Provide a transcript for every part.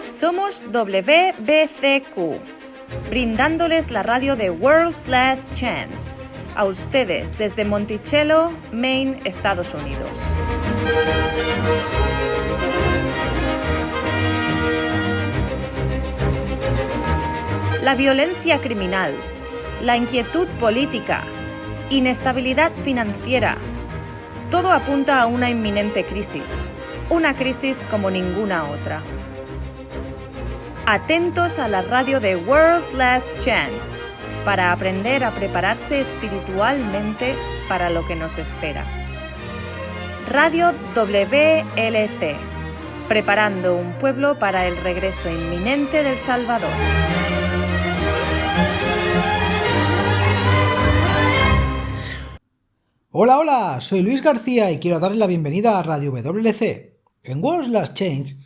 Somos WBCQ, brindándoles la radio de World's Last Chance, a ustedes desde Monticello, Maine, Estados Unidos. La violencia criminal, la inquietud política, inestabilidad financiera, todo apunta a una inminente crisis, una crisis como ninguna otra. Atentos a la radio de World's Last Chance para aprender a prepararse espiritualmente para lo que nos espera. Radio WLC, preparando un pueblo para el regreso inminente del Salvador. Hola, hola, soy Luis García y quiero darle la bienvenida a Radio WLC. En World's Last Chance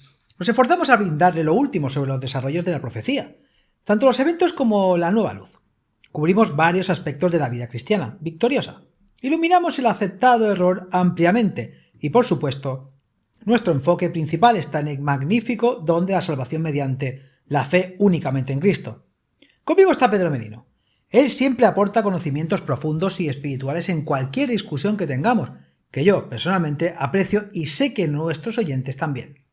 nos esforzamos a brindarle lo último sobre los desarrollos de la profecía, tanto los eventos como la nueva luz. Cubrimos varios aspectos de la vida cristiana victoriosa. Iluminamos el aceptado error ampliamente y, por supuesto, nuestro enfoque principal está en el magnífico don de la salvación mediante la fe únicamente en Cristo. Conmigo está Pedro Merino. Él siempre aporta conocimientos profundos y espirituales en cualquier discusión que tengamos, que yo personalmente aprecio y sé que nuestros oyentes también.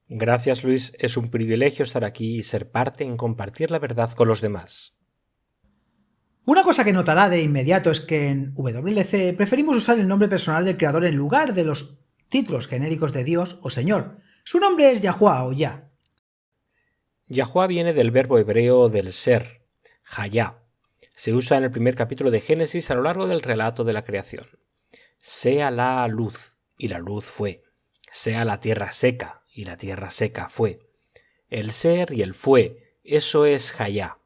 Gracias, Luis. Es un privilegio estar aquí y ser parte en compartir la verdad con los demás. Una cosa que notará de inmediato es que en WLC preferimos usar el nombre personal del creador en lugar de los títulos genéricos de Dios o Señor. Su nombre es Yahuwah o Yah. Yahuwah viene del verbo hebreo del ser, Hayá. Se usa en el primer capítulo de Génesis a lo largo del relato de la creación. Sea la luz, y la luz fue. Sea la tierra seca, y la tierra seca fue. El ser y el fue, eso es Hayá.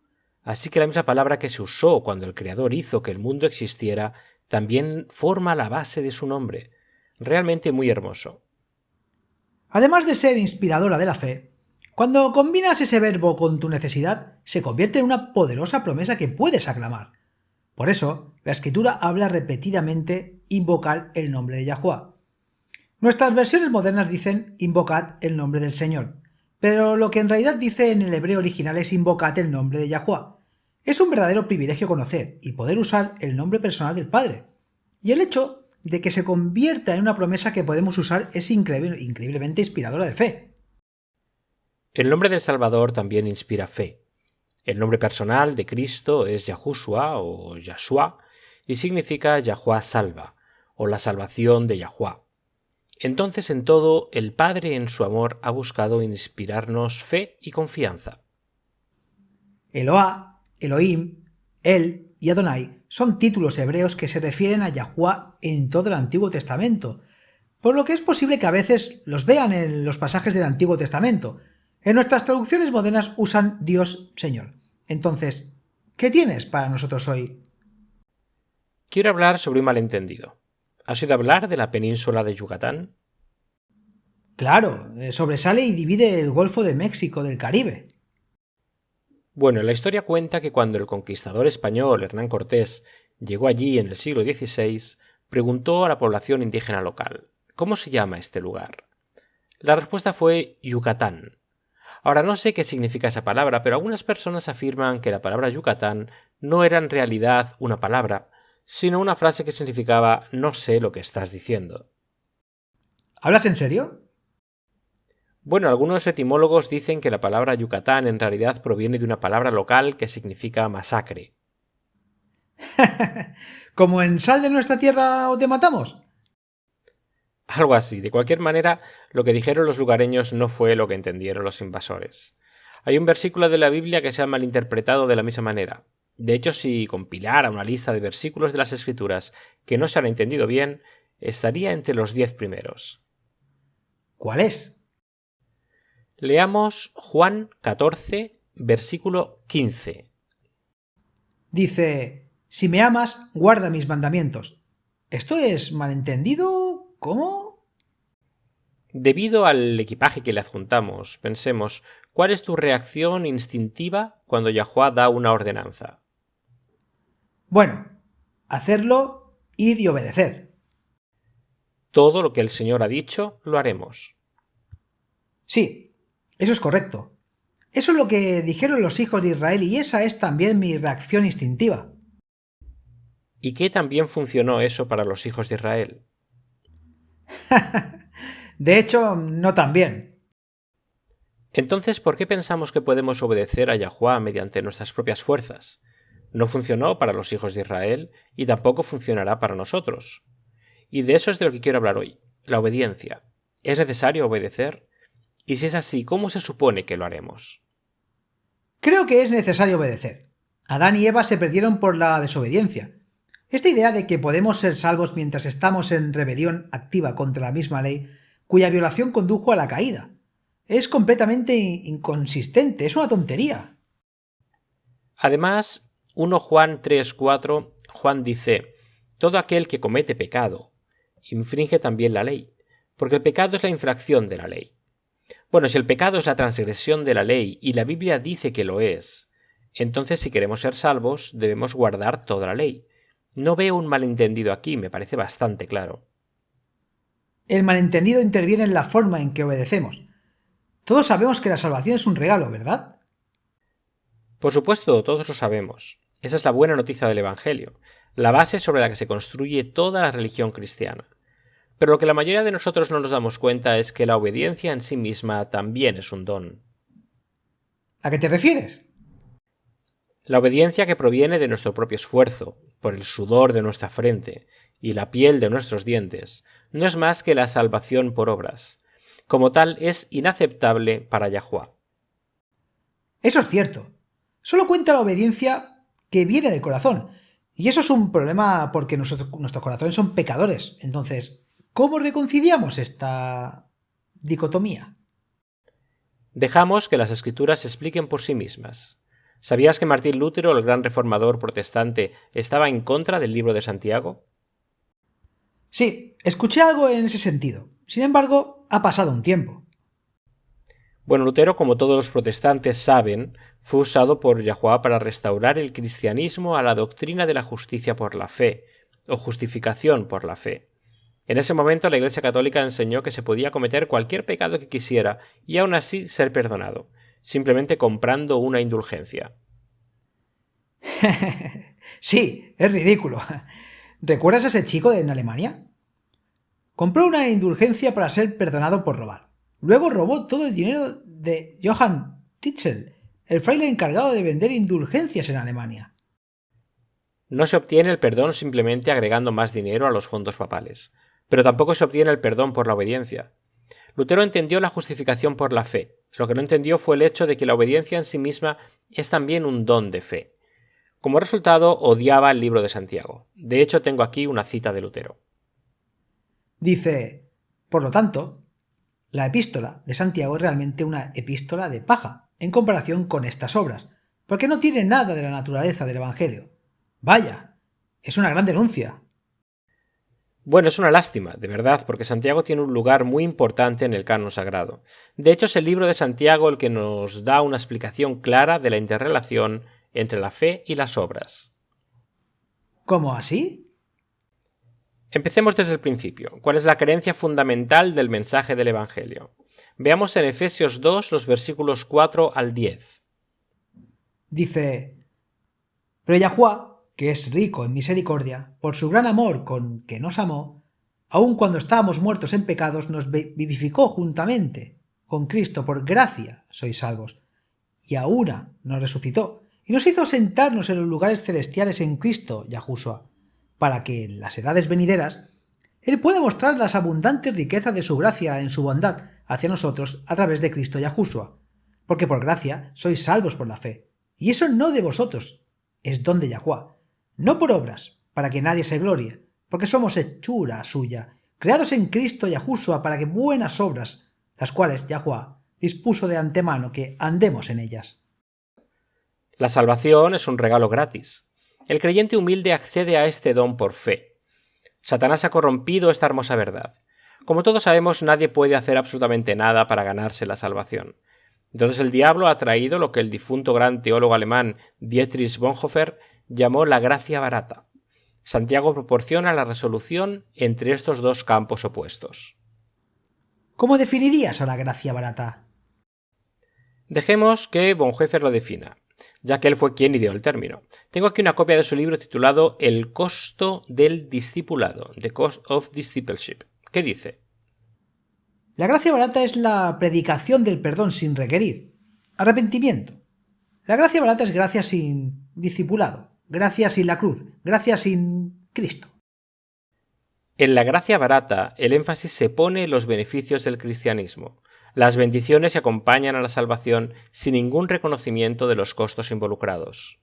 Así que la misma palabra que se usó cuando el Creador hizo que el mundo existiera, también forma la base de su nombre. Realmente muy hermoso. Además de ser inspiradora de la fe, cuando combinas ese verbo con tu necesidad, se convierte en una poderosa promesa que puedes aclamar. Por eso, la Escritura habla repetidamente invocar el nombre de Yahuwah. Nuestras versiones modernas dicen invocad el nombre del Señor, pero lo que en realidad dice en el hebreo original es invocad el nombre de Yahuwah. Es un verdadero privilegio conocer y poder usar el nombre personal del Padre. Y el hecho de que se convierta en una promesa que podemos usar es increíblemente inspiradora de fe. El nombre del Salvador también inspira fe. El nombre personal de Cristo es Yahushua o Yahshua y significa Yahuwah salva o la salvación de Yahuwah. Entonces en todo el Padre en su amor ha buscado inspirarnos fe y confianza. Eloah, Elohim, El y Adonai son títulos hebreos que se refieren a Yahuwah en todo el Antiguo Testamento, por lo que es posible que a veces los vean en los pasajes del Antiguo Testamento. En nuestras traducciones modernas usan Dios Señor. Entonces, ¿qué tienes para nosotros hoy? Quiero hablar sobre un malentendido. ¿Has oído hablar de la península de Yucatán? Claro, sobresale y divide el Golfo de México del Caribe. Bueno, la historia cuenta que cuando el conquistador español Hernán Cortés llegó allí en el siglo XVI, preguntó a la población indígena local, ¿cómo se llama este lugar? La respuesta fue Yucatán. Ahora no sé qué significa esa palabra, pero algunas personas afirman que la palabra Yucatán no era en realidad una palabra, sino una frase que significaba no sé lo que estás diciendo. ¿Hablas en serio? Bueno, algunos etimólogos dicen que la palabra Yucatán en realidad proviene de una palabra local que significa masacre. ¿Como en sal de nuestra tierra o te matamos? Algo así. De cualquier manera, lo que dijeron los lugareños no fue lo que entendieron los invasores. Hay un versículo de la Biblia que se ha malinterpretado de la misma manera. De hecho, si compilara una lista de versículos de las Escrituras que no se han entendido bien, estaría entre los 10 primeros. ¿Cuál es? Leamos Juan 14, versículo 15. Dice, si me amas, guarda mis mandamientos. ¿Esto es malentendido? ¿Cómo? Debido al equipaje que le adjuntamos, pensemos, ¿cuál es tu reacción instintiva cuando Yahuwah da una ordenanza? Bueno, hacerlo, ir y obedecer. Todo lo que el Señor ha dicho, lo haremos. Sí, eso es correcto. Eso es lo que dijeron los hijos de Israel y esa es también mi reacción instintiva. ¿Y qué también funcionó eso para los hijos de Israel? De hecho, no tan bien. Entonces, ¿por qué pensamos que podemos obedecer a Yahuwá mediante nuestras propias fuerzas? No funcionó para los hijos de Israel y tampoco funcionará para nosotros. Y de eso es de lo que quiero hablar hoy, la obediencia. ¿Es necesario obedecer? Y si es así, ¿cómo se supone que lo haremos? Creo que es necesario obedecer. Adán y Eva se perdieron por la desobediencia. Esta idea de que podemos ser salvos mientras estamos en rebelión activa contra la misma ley, cuya violación condujo a la caída, es completamente inconsistente, es una tontería. Además, 1 Juan 3:4, Juan dice: todo aquel que comete pecado infringe también la ley, porque el pecado es la infracción de la ley. Bueno, si el pecado es la transgresión de la ley y la Biblia dice que lo es, entonces si queremos ser salvos debemos guardar toda la ley. No veo un malentendido aquí, me parece bastante claro. El malentendido interviene en la forma en que obedecemos. Todos sabemos que la salvación es un regalo, ¿verdad? Por supuesto, todos lo sabemos. Esa es la buena noticia del Evangelio, la base sobre la que se construye toda la religión cristiana. Pero lo que la mayoría de nosotros no nos damos cuenta es que la obediencia en sí misma también es un don. ¿A qué te refieres? La obediencia que proviene de nuestro propio esfuerzo, por el sudor de nuestra frente y la piel de nuestros dientes, no es más que la salvación por obras. Como tal, es inaceptable para Yahuwá. Eso es cierto. Solo cuenta la obediencia que viene del corazón. Y eso es un problema porque nuestros corazones son pecadores. Entonces, ¿cómo reconciliamos esta dicotomía? Dejamos que las escrituras se expliquen por sí mismas. ¿Sabías que Martín Lutero, el gran reformador protestante, estaba en contra del libro de Santiago? Sí, escuché algo en ese sentido. Sin embargo, ha pasado un tiempo. Bueno, Lutero, como todos los protestantes saben, fue usado por Yahuwá para restaurar el cristianismo a la doctrina de la justicia por la fe, o justificación por la fe. En ese momento la Iglesia Católica enseñó que se podía cometer cualquier pecado que quisiera y aún así ser perdonado, simplemente comprando una indulgencia. Sí, es ridículo. ¿Recuerdas a ese chico en Alemania? Compró una indulgencia para ser perdonado por robar. Luego robó todo el dinero de Johann Tetzel, el fraile encargado de vender indulgencias en Alemania. No se obtiene el perdón simplemente agregando más dinero a los fondos papales, pero tampoco se obtiene el perdón por la obediencia. Lutero entendió la justificación por la fe. Lo que no entendió fue el hecho de que la obediencia en sí misma es también un don de fe. Como resultado, odiaba el libro de Santiago. De hecho, tengo aquí una cita de Lutero. Dice, por lo tanto, la epístola de Santiago es realmente una epístola de paja en comparación con estas obras, porque no tiene nada de la naturaleza del Evangelio. Vaya, es una gran denuncia. Bueno, es una lástima, de verdad, porque Santiago tiene un lugar muy importante en el canon sagrado. De hecho, es el libro de Santiago el que nos da una explicación clara de la interrelación entre la fe y las obras. ¿Cómo así? Empecemos desde el principio. ¿Cuál es la creencia fundamental del mensaje del Evangelio? Veamos en Efesios 2 los versículos 4 al 10. Dice, pero Yahuwá, que es rico en misericordia, por su gran amor con que nos amó, aun cuando estábamos muertos en pecados, nos vivificó juntamente con Cristo, por gracia sois salvos, y a una nos resucitó, y nos hizo sentarnos en los lugares celestiales en Cristo, Yahushua, para que en las edades venideras Él pueda mostrar las abundantes riquezas de su gracia en su bondad hacia nosotros a través de Cristo Yahushua, porque por gracia sois salvos por la fe, y eso no de vosotros, es don de Yahuwá, no por obras, para que nadie se glorie, porque somos hechura suya, creados en Cristo Yahushua para que buenas obras, las cuales Yahuwá dispuso de antemano que andemos en ellas. La salvación es un regalo gratis. El creyente humilde accede a este don por fe. Satanás ha corrompido esta hermosa verdad. Como todos sabemos, nadie puede hacer absolutamente nada para ganarse la salvación. Entonces el diablo ha traído lo que el difunto gran teólogo alemán Dietrich Bonhoeffer llamó la gracia barata. Santiago proporciona la resolución entre estos dos campos opuestos. ¿Cómo definirías a la gracia barata? Dejemos que Bonhoeffer lo defina, ya que él fue quien ideó el término. Tengo aquí una copia de su libro titulado El costo del discipulado, The Cost of Discipleship. ¿Qué dice? La gracia barata es la predicación del perdón sin requerir. Arrepentimiento. La gracia barata es gracia sin discipulado, gracia sin la cruz, gracia sin Cristo. En la gracia barata, el énfasis se pone en los beneficios del cristianismo, las bendiciones que acompañan a la salvación sin ningún reconocimiento de los costos involucrados.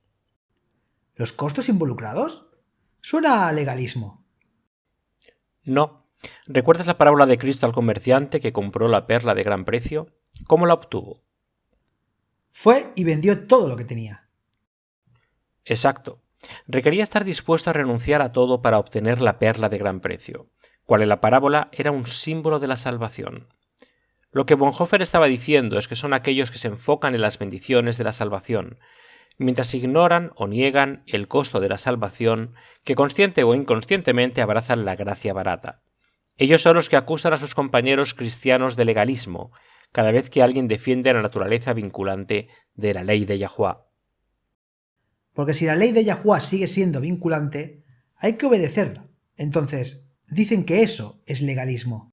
¿Los costos involucrados? Suena a legalismo. No. ¿Recuerdas la parábola de Cristo al comerciante que compró la perla de gran precio? ¿Cómo la obtuvo? Fue y vendió todo lo que tenía. Exacto. Requería estar dispuesto a renunciar a todo para obtener la perla de gran precio, cual en la parábola era un símbolo de la salvación. Lo que Bonhoeffer estaba diciendo es que son aquellos que se enfocan en las bendiciones de la salvación, mientras ignoran o niegan el costo de la salvación, que consciente o inconscientemente abrazan la gracia barata. Ellos son los que acusan a sus compañeros cristianos de legalismo cada vez que alguien defiende la naturaleza vinculante de la ley de Yahuwah. Porque si la ley de Yahuwah sigue siendo vinculante, hay que obedecerla. Entonces, dicen que eso es legalismo.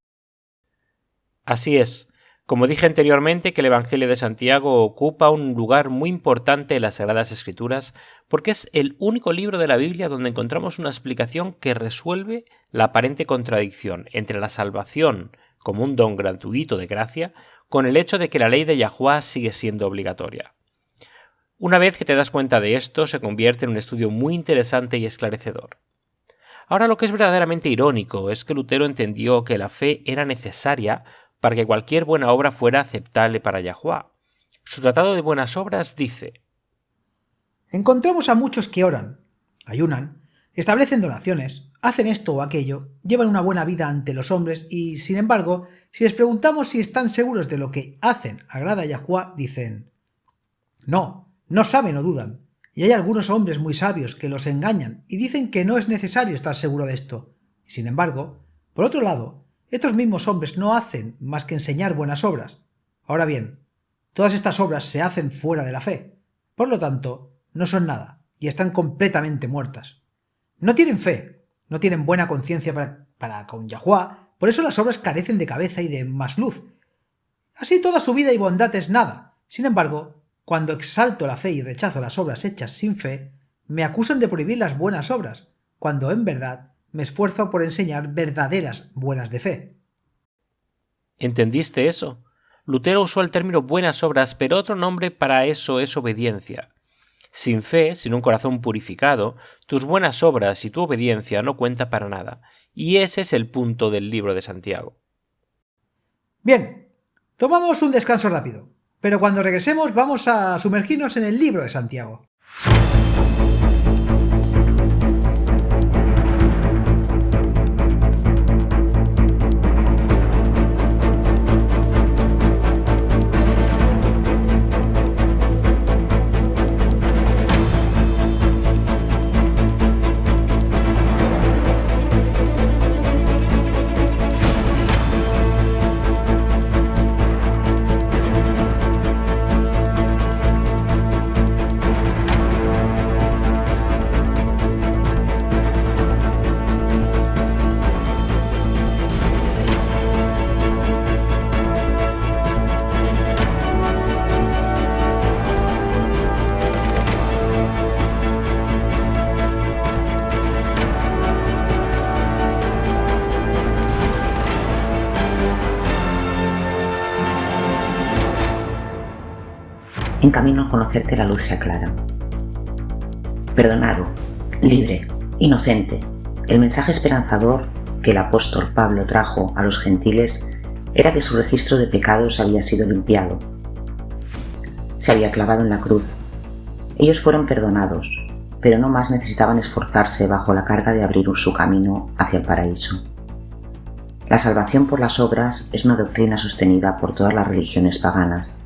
Así es. Como dije anteriormente, que el Evangelio de Santiago ocupa un lugar muy importante en las Sagradas Escrituras porque es el único libro de la Biblia donde encontramos una explicación que resuelve la aparente contradicción entre la salvación como un don gratuito de gracia con el hecho de que la ley de Yahuwah sigue siendo obligatoria. Una vez que te das cuenta de esto, se convierte en un estudio muy interesante y esclarecedor. Ahora, lo que es verdaderamente irónico es que Lutero entendió que la fe era necesaria para que cualquier buena obra fuera aceptable para Yahuwah. Su Tratado de Buenas Obras dice: encontramos a muchos que oran, ayunan, establecen donaciones, hacen esto o aquello, llevan una buena vida ante los hombres y, sin embargo, si les preguntamos si están seguros de lo que hacen agrada a Yahuwah, dicen: no saben o dudan. Y hay algunos hombres muy sabios que los engañan y dicen que no es necesario estar seguro de esto. Y sin embargo, por otro lado, estos mismos hombres no hacen más que enseñar buenas obras. Ahora bien, todas estas obras se hacen fuera de la fe. Por lo tanto, no son nada y están completamente muertas. No tienen fe, no tienen buena conciencia para con Yahuwah, por eso las obras carecen de cabeza y de más luz. Así toda su vida y bondad es nada. Sin embargo, cuando exalto la fe y rechazo las obras hechas sin fe, me acusan de prohibir las buenas obras, cuando en verdad me esfuerzo por enseñar verdaderas buenas de fe. ¿Entendiste eso? Lutero usó el término buenas obras, pero otro nombre para eso es obediencia. Sin fe, sin un corazón purificado, tus buenas obras y tu obediencia no cuentan para nada. Y ese es el punto del libro de Santiago. Bien, tomamos un descanso rápido, pero cuando regresemos vamos a sumergirnos en el libro de Santiago. En camino a conocerte la luz se aclara. Perdonado, libre, inocente, el mensaje esperanzador que el apóstol Pablo trajo a los gentiles era que su registro de pecados había sido limpiado. Se había clavado en la cruz. Ellos fueron perdonados, pero no más necesitaban esforzarse bajo la carga de abrir su camino hacia el paraíso. La salvación por las obras es una doctrina sostenida por todas las religiones paganas.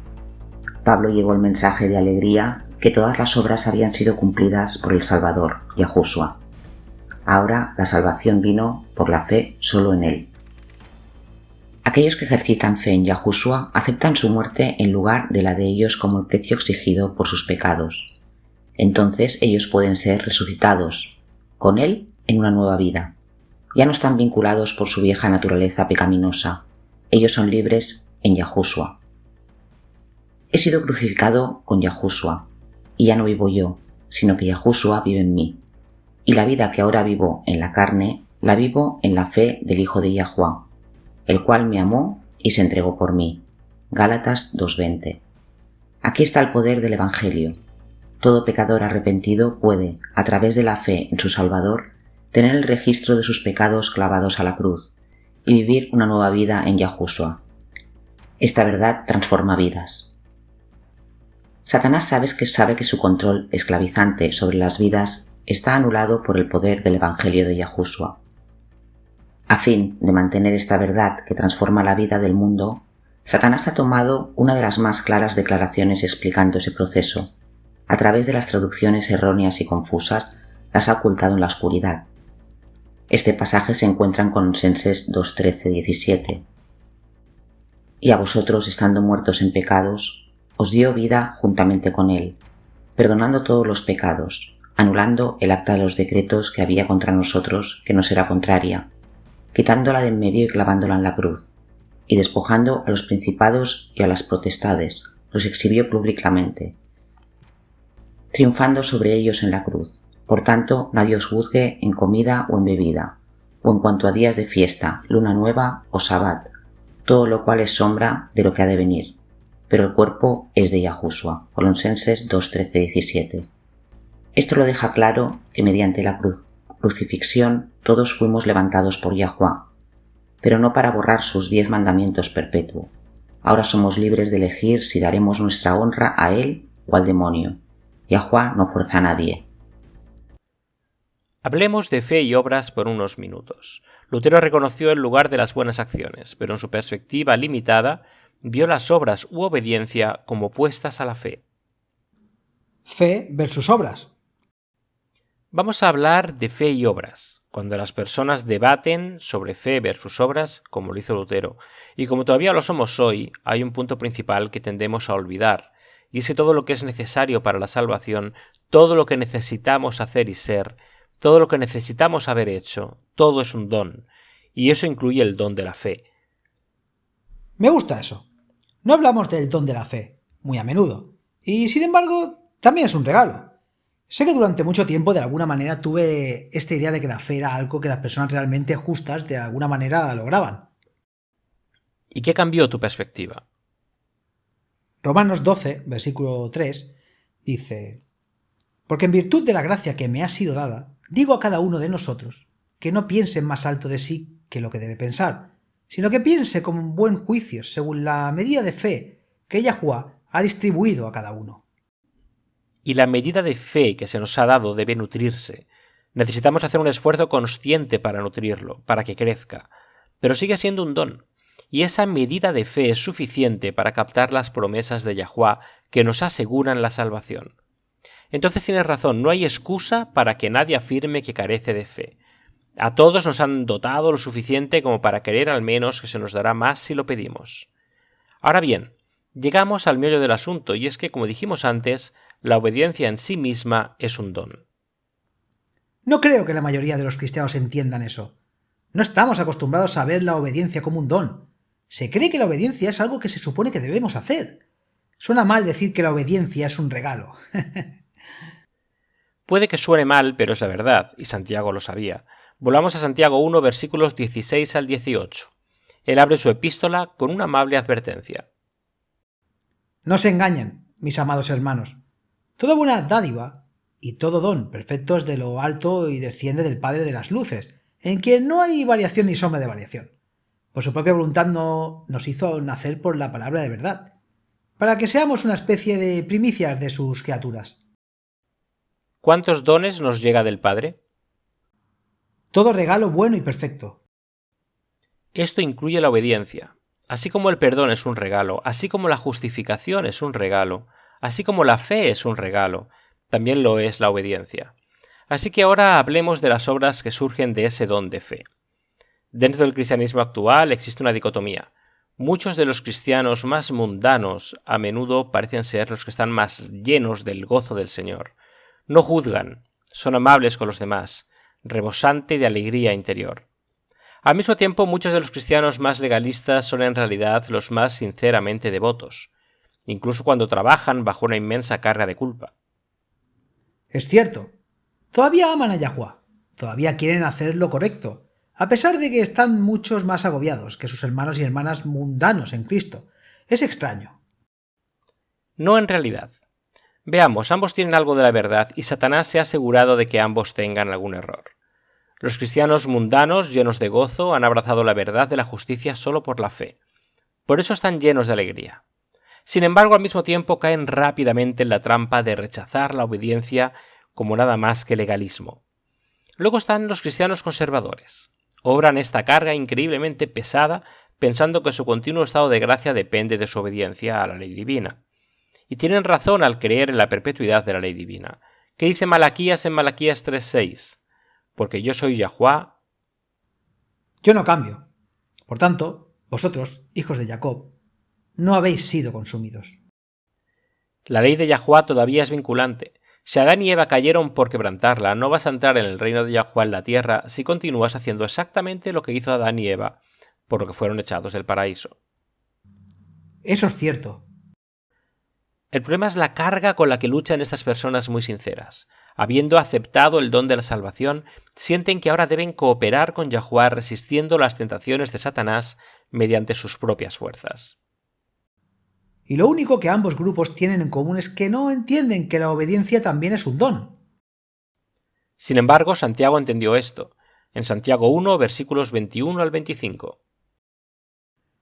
Pablo llevó el mensaje de alegría que todas las obras habían sido cumplidas por el Salvador, Yahushua. Ahora la salvación vino por la fe solo en él. Aquellos que ejercitan fe en Yahushua aceptan su muerte en lugar de la de ellos como el precio exigido por sus pecados. Entonces ellos pueden ser resucitados, con él en una nueva vida. Ya no están vinculados por su vieja naturaleza pecaminosa. Ellos son libres en Yahushua. He sido crucificado con Yahushua, y ya no vivo yo, sino que Yahushua vive en mí. Y la vida que ahora vivo en la carne, la vivo en la fe del Hijo de Yahuwah, el cual me amó y se entregó por mí. Gálatas 2:20. Aquí está el poder del Evangelio. Todo pecador arrepentido puede, a través de la fe en su Salvador, tener el registro de sus pecados clavados a la cruz y vivir una nueva vida en Yahushua. Esta verdad transforma vidas. Satanás sabe que su control esclavizante sobre las vidas está anulado por el poder del Evangelio de Yahushua. A fin de mantener esta verdad que transforma la vida del mundo, Satanás ha tomado una de las más claras declaraciones explicando ese proceso. A través de las traducciones erróneas y confusas, las ha ocultado en la oscuridad. Este pasaje se encuentra en Colosenses 2:13-17. Y a vosotros, estando muertos en pecados, os dio vida juntamente con él, perdonando todos los pecados, anulando el acta de los decretos que había contra nosotros, que nos era contraria, quitándola de en medio y clavándola en la cruz, y despojando a los principados y a las potestades, los exhibió públicamente, triunfando sobre ellos en la cruz. Por tanto, nadie os juzgue en comida o en bebida, o en cuanto a días de fiesta, luna nueva o sabbat, todo lo cual es sombra de lo que ha de venir. Pero el cuerpo es de Yahushua. Colosenses 2:13-17. Esto lo deja claro que mediante la crucifixión todos fuimos levantados por Yahuwah, pero no para borrar sus 10 mandamientos perpetuos. Ahora somos libres de elegir si daremos nuestra honra a él o al demonio. Yahuwah no fuerza a nadie. Hablemos de fe y obras por unos minutos. Lutero reconoció el lugar de las buenas acciones, pero en su perspectiva limitada, vio las obras u obediencia como opuestas a la fe. Fe versus obras. Vamos a hablar de fe y obras, cuando las personas debaten sobre fe versus obras, como lo hizo Lutero, y como todavía lo somos hoy, hay un punto principal que tendemos a olvidar, y es que todo lo que es necesario para la salvación, todo lo que necesitamos hacer y ser, todo lo que necesitamos haber hecho, todo es un don, y eso incluye el don de la fe. Me gusta eso. No hablamos del don de la fe, muy a menudo, y sin embargo, también es un regalo. Sé que durante mucho tiempo de alguna manera tuve esta idea de que la fe era algo que las personas realmente justas de alguna manera lograban. ¿Y qué cambió tu perspectiva? Romanos 12, versículo 3, dice: Porque en virtud de la gracia que me ha sido dada, digo a cada uno de nosotros que no piense más alto de sí que lo que debe pensar, sino que piense con buen juicio según la medida de fe que Yahuwah ha distribuido a cada uno. Y la medida de fe que se nos ha dado debe nutrirse. Necesitamos hacer un esfuerzo consciente para nutrirlo, para que crezca, pero sigue siendo un don. Y esa medida de fe es suficiente para captar las promesas de Yahuwah que nos aseguran la salvación. Entonces tienes razón, no hay excusa para que nadie afirme que carece de fe. A todos nos han dotado lo suficiente como para querer al menos que se nos dará más si lo pedimos. Ahora bien, llegamos al meollo del asunto, y es que, como dijimos antes, la obediencia en sí misma es un don. No creo que la mayoría de los cristianos entiendan eso. No estamos acostumbrados a ver la obediencia como un don. Se cree que la obediencia es algo que se supone que debemos hacer. Suena mal decir que la obediencia es un regalo. Puede que suene mal, pero es la verdad, y Santiago lo sabía. Volvamos a Santiago 1, versículos 16 al 18. Él abre su epístola con una amable advertencia. No se engañen, mis amados hermanos. Toda buena dádiva y todo don perfecto es de lo alto y desciende del Padre de las luces, en quien no hay variación ni sombra de variación. Por su propia voluntad nos hizo nacer por la palabra de verdad, para que seamos una especie de primicias de sus criaturas. ¿Cuántos dones nos llega del Padre? Todo regalo bueno y perfecto. Esto incluye la obediencia. Así como el perdón es un regalo, así como la justificación es un regalo, así como la fe es un regalo, también lo es la obediencia. Así que ahora hablemos de las obras que surgen de ese don de fe. Dentro del cristianismo actual existe una dicotomía. Muchos de los cristianos más mundanos a menudo parecen ser los que están más llenos del gozo del Señor. No juzgan, son amables con los demás, rebosante de alegría interior. Al mismo tiempo, muchos de los cristianos más legalistas son en realidad los más sinceramente devotos, incluso cuando trabajan bajo una inmensa carga de culpa. Es cierto, todavía aman a Yahuwah, todavía quieren hacer lo correcto, a pesar de que están muchos más agobiados que sus hermanos y hermanas mundanos en Cristo. Es extraño. No en realidad. Veamos, ambos tienen algo de la verdad y Satanás se ha asegurado de que ambos tengan algún error. Los cristianos mundanos, llenos de gozo, han abrazado la verdad de la justicia solo por la fe. Por eso están llenos de alegría. Sin embargo, al mismo tiempo caen rápidamente en la trampa de rechazar la obediencia como nada más que legalismo. Luego están los cristianos conservadores. Obran esta carga increíblemente pesada pensando que su continuo estado de gracia depende de su obediencia a la ley divina. Y tienen razón al creer en la perpetuidad de la ley divina. ¿Qué dice Malaquías en Malaquías 3:6? Porque yo soy Yahuwah. Yo no cambio. Por tanto, vosotros, hijos de Jacob, no habéis sido consumidos. La ley de Yahuwah todavía es vinculante. Si Adán y Eva cayeron por quebrantarla, no vas a entrar en el reino de Yahuwah en la tierra si continúas haciendo exactamente lo que hizo Adán y Eva, por lo que fueron echados del paraíso. Eso es cierto. El problema es la carga con la que luchan estas personas muy sinceras. Habiendo aceptado el don de la salvación, sienten que ahora deben cooperar con Yahuwah resistiendo las tentaciones de Satanás mediante sus propias fuerzas. Y lo único que ambos grupos tienen en común es que no entienden que la obediencia también es un don. Sin embargo, Santiago entendió esto. En Santiago 1, versículos 21 al 25.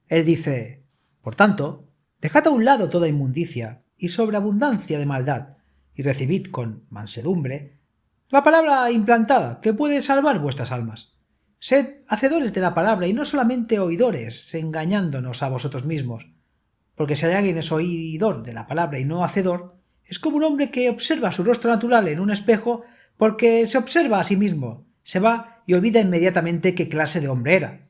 Él dice: por tanto, dejad a un lado toda inmundicia y sobreabundancia de maldad, y recibid con mansedumbre la palabra implantada, que puede salvar vuestras almas. Sed hacedores de la palabra y no solamente oidores, engañándonos a vosotros mismos. Porque si alguien es oidor de la palabra y no hacedor, es como un hombre que observa su rostro natural en un espejo porque se observa a sí mismo, se va y olvida inmediatamente qué clase de hombre era.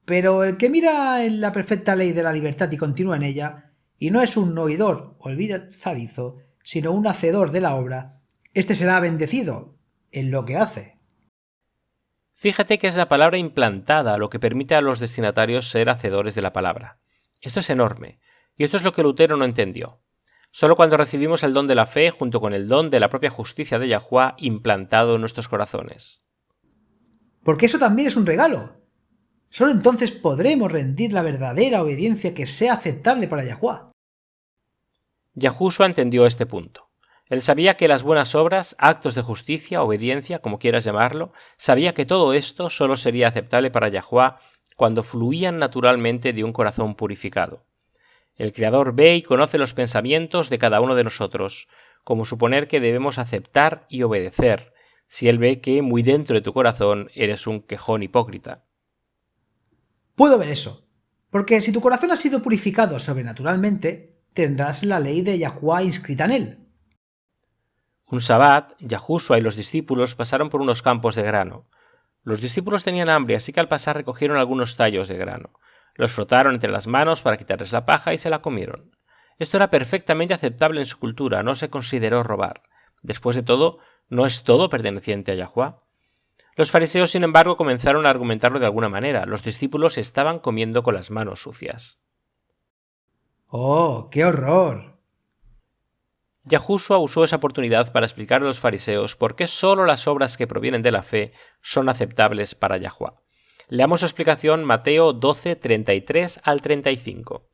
Pero el que mira en la perfecta ley de la libertad y continúa en ella, y no es un oidor olvidadizo, sino un hacedor de la obra, éste será bendecido en lo que hace. Fíjate que es la palabra implantada lo que permite a los destinatarios ser hacedores de la palabra. Esto es enorme, y esto es lo que Lutero no entendió. Solo cuando recibimos el don de la fe junto con el don de la propia justicia de Yahuwah implantado en nuestros corazones. Porque eso también es un regalo. Solo entonces podremos rendir la verdadera obediencia que sea aceptable para Yahuwah. Yahushua entendió este punto. Él sabía que las buenas obras, actos de justicia, obediencia, como quieras llamarlo, sabía que todo esto solo sería aceptable para Yahuwah cuando fluían naturalmente de un corazón purificado. El Creador ve y conoce los pensamientos de cada uno de nosotros, como suponer que debemos aceptar y obedecer, si Él ve que muy dentro de tu corazón eres un quejón hipócrita. Puedo ver eso, porque si tu corazón ha sido purificado sobrenaturalmente, tendrás la ley de Yahuwah inscrita en él. Un sabbat, Yahushua y los discípulos pasaron por unos campos de grano. Los discípulos tenían hambre, así que al pasar recogieron algunos tallos de grano. Los frotaron entre las manos para quitarles la paja y se la comieron. Esto era perfectamente aceptable en su cultura, no se consideró robar. Después de todo, ¿no es todo perteneciente a Yahuwah? Los fariseos, sin embargo, comenzaron a argumentarlo de alguna manera. Los discípulos estaban comiendo con las manos sucias. ¡Oh, qué horror! Yahushua usó esa oportunidad para explicar a los fariseos por qué solo las obras que provienen de la fe son aceptables para Yahuwah. Leamos su explicación Mateo 12, 33 al 35.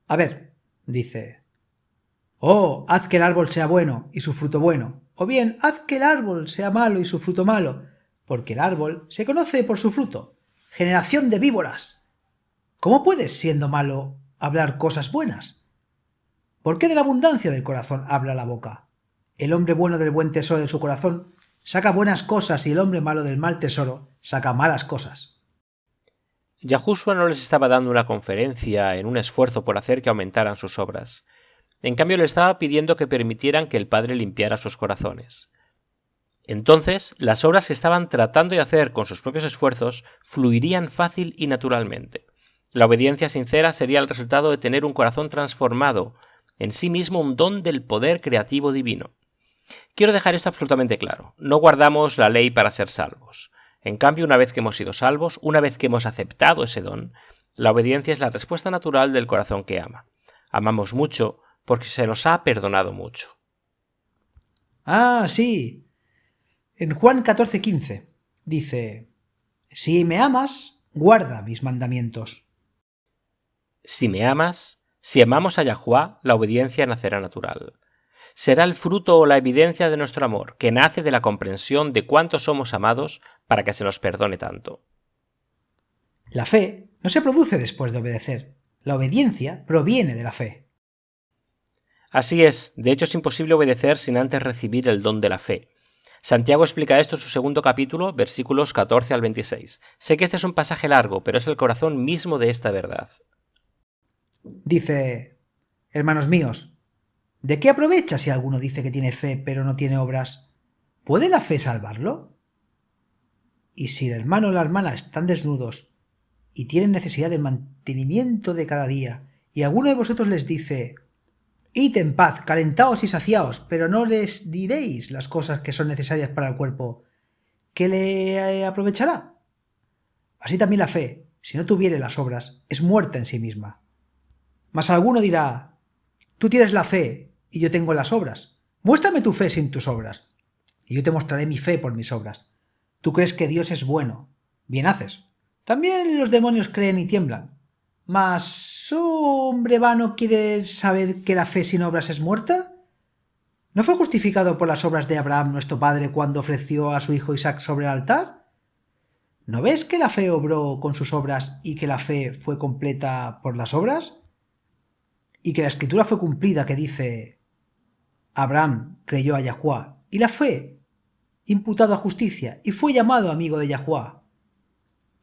A ver, dice: oh, haz que el árbol sea bueno y su fruto bueno, o bien haz que el árbol sea malo y su fruto malo, porque el árbol se conoce por su fruto. Generación de víboras. ¿Cómo puedes, siendo malo, hablar cosas buenas? ¿Por qué de la abundancia del corazón habla la boca? El hombre bueno del buen tesoro de su corazón saca buenas cosas y el hombre malo del mal tesoro saca malas cosas. Yahushua no les estaba dando una conferencia en un esfuerzo por hacer que aumentaran sus obras. En cambio, le estaba pidiendo que permitieran que el Padre limpiara sus corazones. Entonces, las obras que estaban tratando de hacer con sus propios esfuerzos fluirían fácil y naturalmente. La obediencia sincera sería el resultado de tener un corazón transformado, en sí mismo un don del poder creativo divino. Quiero dejar esto absolutamente claro. No guardamos la ley para ser salvos. En cambio, una vez que hemos sido salvos, una vez que hemos aceptado ese don, la obediencia es la respuesta natural del corazón que ama. Amamos mucho porque se nos ha perdonado mucho. Ah, sí. En Juan 14:15 dice: Si me amas, guarda mis mandamientos. Si me amas, si amamos a Yahuwá, la obediencia nacerá natural. Será el fruto o la evidencia de nuestro amor, que nace de la comprensión de cuánto somos amados para que se nos perdone tanto. La fe no se produce después de obedecer. La obediencia proviene de la fe. Así es, de hecho es imposible obedecer sin antes recibir el don de la fe. Santiago explica esto en su segundo capítulo, versículos 14 al 26. Sé que este es un pasaje largo, pero es el corazón mismo de esta verdad. Dice: Hermanos míos, ¿de qué aprovecha si alguno dice que tiene fe pero no tiene obras? ¿Puede la fe salvarlo? Y si el hermano o la hermana están desnudos y tienen necesidad del mantenimiento de cada día, y alguno de vosotros les dice: Id en paz, calentaos y saciaos, pero no les diréis las cosas que son necesarias para el cuerpo, ¿qué le aprovechará? Así también la fe, si no tuviere las obras, es muerta en sí misma. Mas alguno dirá: Tú tienes la fe y yo tengo las obras. Muéstrame tu fe sin tus obras, y yo te mostraré mi fe por mis obras. Tú crees que Dios es bueno. Bien haces. También los demonios creen y tiemblan. Mas, hombre vano, ¿quieres saber que la fe sin obras es muerta? ¿No fue justificado por las obras de Abraham nuestro padre cuando ofreció a su hijo Isaac sobre el altar? ¿No ves que la fe obró con sus obras y que la fe fue completa por las obras? Y que la escritura fue cumplida que dice: Abraham creyó a Yahuwá, y la fue imputado a justicia, y fue llamado amigo de Yahuwá.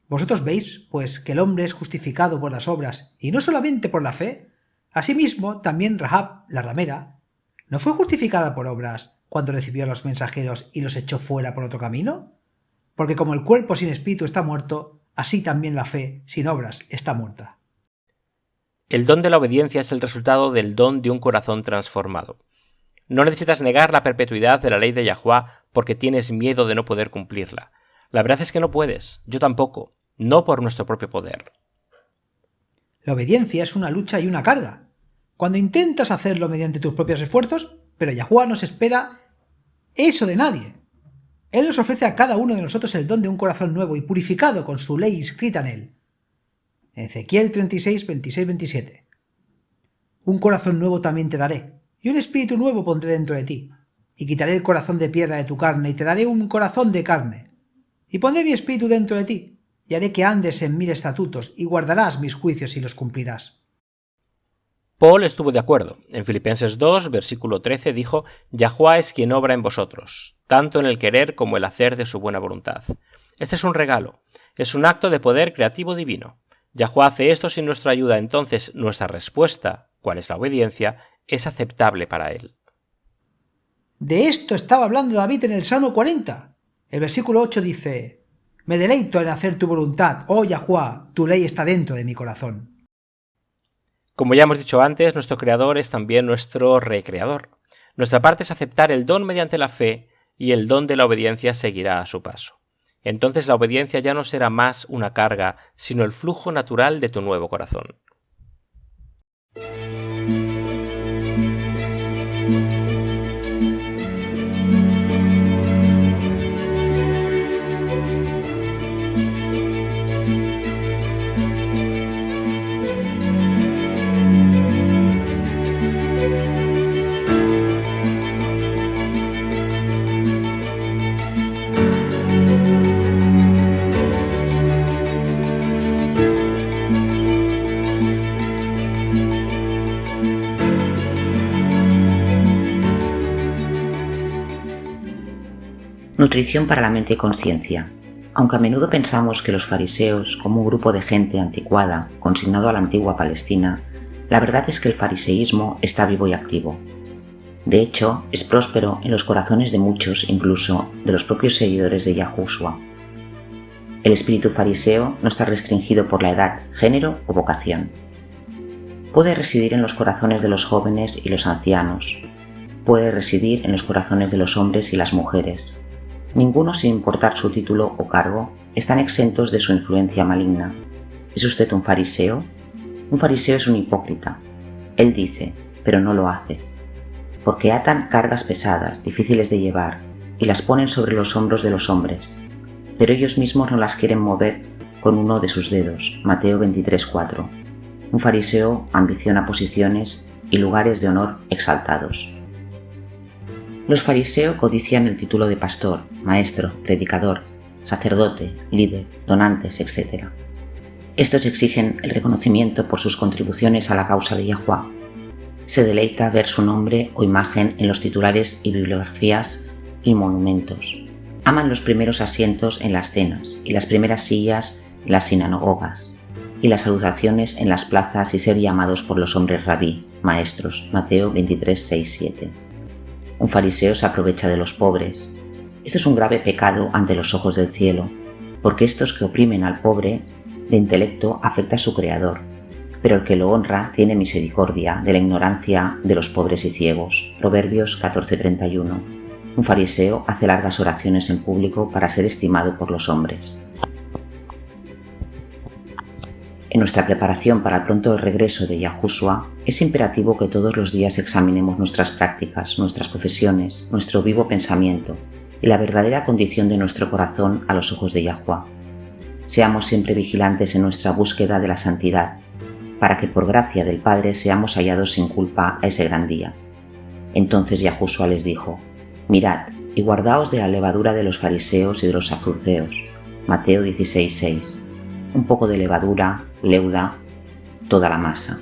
Vosotros veis, pues, que el hombre es justificado por las obras, y no solamente por la fe. Asimismo, también Rahab, la ramera, ¿no fue justificada por obras cuando recibió a los mensajeros y los echó fuera por otro camino? Porque como el cuerpo sin espíritu está muerto, así también la fe sin obras está muerta. El don de la obediencia es el resultado del don de un corazón transformado. No necesitas negar la perpetuidad de la ley de Yahuwá porque tienes miedo de no poder cumplirla. La verdad es que no puedes, yo tampoco, no por nuestro propio poder. La obediencia es una lucha y una carga. Cuando intentas hacerlo mediante tus propios esfuerzos, pero Yahuwá no se espera eso de nadie. Él nos ofrece a cada uno de nosotros el don de un corazón nuevo y purificado con su ley inscrita en él. Ezequiel 36, 26, 27. Un corazón nuevo también te daré, y un espíritu nuevo pondré dentro de ti, y quitaré el corazón de piedra de tu carne, y te daré un corazón de carne, y pondré mi espíritu dentro de ti, y haré que andes en mis estatutos, y guardarás mis juicios y los cumplirás. Paul estuvo de acuerdo. En Filipenses 2, versículo 13 dijo: Yahuwá es quien obra en vosotros, tanto en el querer como el hacer de su buena voluntad. Este es un regalo, es un acto de poder creativo divino. Yahuwá hace esto sin nuestra ayuda, entonces nuestra respuesta, ¿cuál es la obediencia?, es aceptable para él. De esto estaba hablando David en el Salmo 40. El versículo 8 dice: Me deleito en hacer tu voluntad, oh Yahuwá, tu ley está dentro de mi corazón. Como ya hemos dicho antes, nuestro Creador es también nuestro recreador. Nuestra parte es aceptar el don mediante la fe y el don de la obediencia seguirá a su paso. Entonces la obediencia ya no será más una carga, sino el flujo natural de tu nuevo corazón. Nutrición para la mente y conciencia. Aunque a menudo pensamos que los fariseos, como un grupo de gente anticuada, consignado a la antigua Palestina, la verdad es que el fariseísmo está vivo y activo. De hecho, es próspero en los corazones de muchos, incluso de los propios seguidores de Yahushua. El espíritu fariseo no está restringido por la edad, género o vocación. Puede residir en los corazones de los jóvenes y los ancianos. Puede residir en los corazones de los hombres y las mujeres. Ninguno, sin importar su título o cargo, están exentos de su influencia maligna. ¿Es usted un fariseo? Un fariseo es un hipócrita. Él dice, pero no lo hace. Porque atan cargas pesadas, difíciles de llevar, y las ponen sobre los hombros de los hombres. Pero ellos mismos no las quieren mover con uno de sus dedos. Mateo 23:4. Un fariseo ambiciona posiciones y lugares de honor exaltados. Los fariseos codician el título de pastor, maestro, predicador, sacerdote, líder, donantes, etc. Estos exigen el reconocimiento por sus contribuciones a la causa de Yahuwah. Se deleita ver su nombre o imagen en los titulares y bibliografías y monumentos. Aman los primeros asientos en las cenas y las primeras sillas en las sinagogas y las salutaciones en las plazas y ser llamados por los hombres rabí, maestros, Mateo 23:6-7. Un fariseo se aprovecha de los pobres. Este es un grave pecado ante los ojos del cielo, porque estos que oprimen al pobre de intelecto afecta a su creador, pero el que lo honra tiene misericordia de la ignorancia de los pobres y ciegos. Proverbios 14:31. Un fariseo hace largas oraciones en público para ser estimado por los hombres. En nuestra preparación para el pronto regreso de Yahushua, es imperativo que todos los días examinemos nuestras prácticas, nuestras profesiones, nuestro vivo pensamiento y la verdadera condición de nuestro corazón a los ojos de Yahuwah. Seamos siempre vigilantes en nuestra búsqueda de la santidad, para que por gracia del Padre seamos hallados sin culpa a ese gran día. Entonces Yahushua les dijo, mirad y guardaos de la levadura de los fariseos y de los saduceos. Mateo 16:6. Un poco de levadura leuda toda la masa.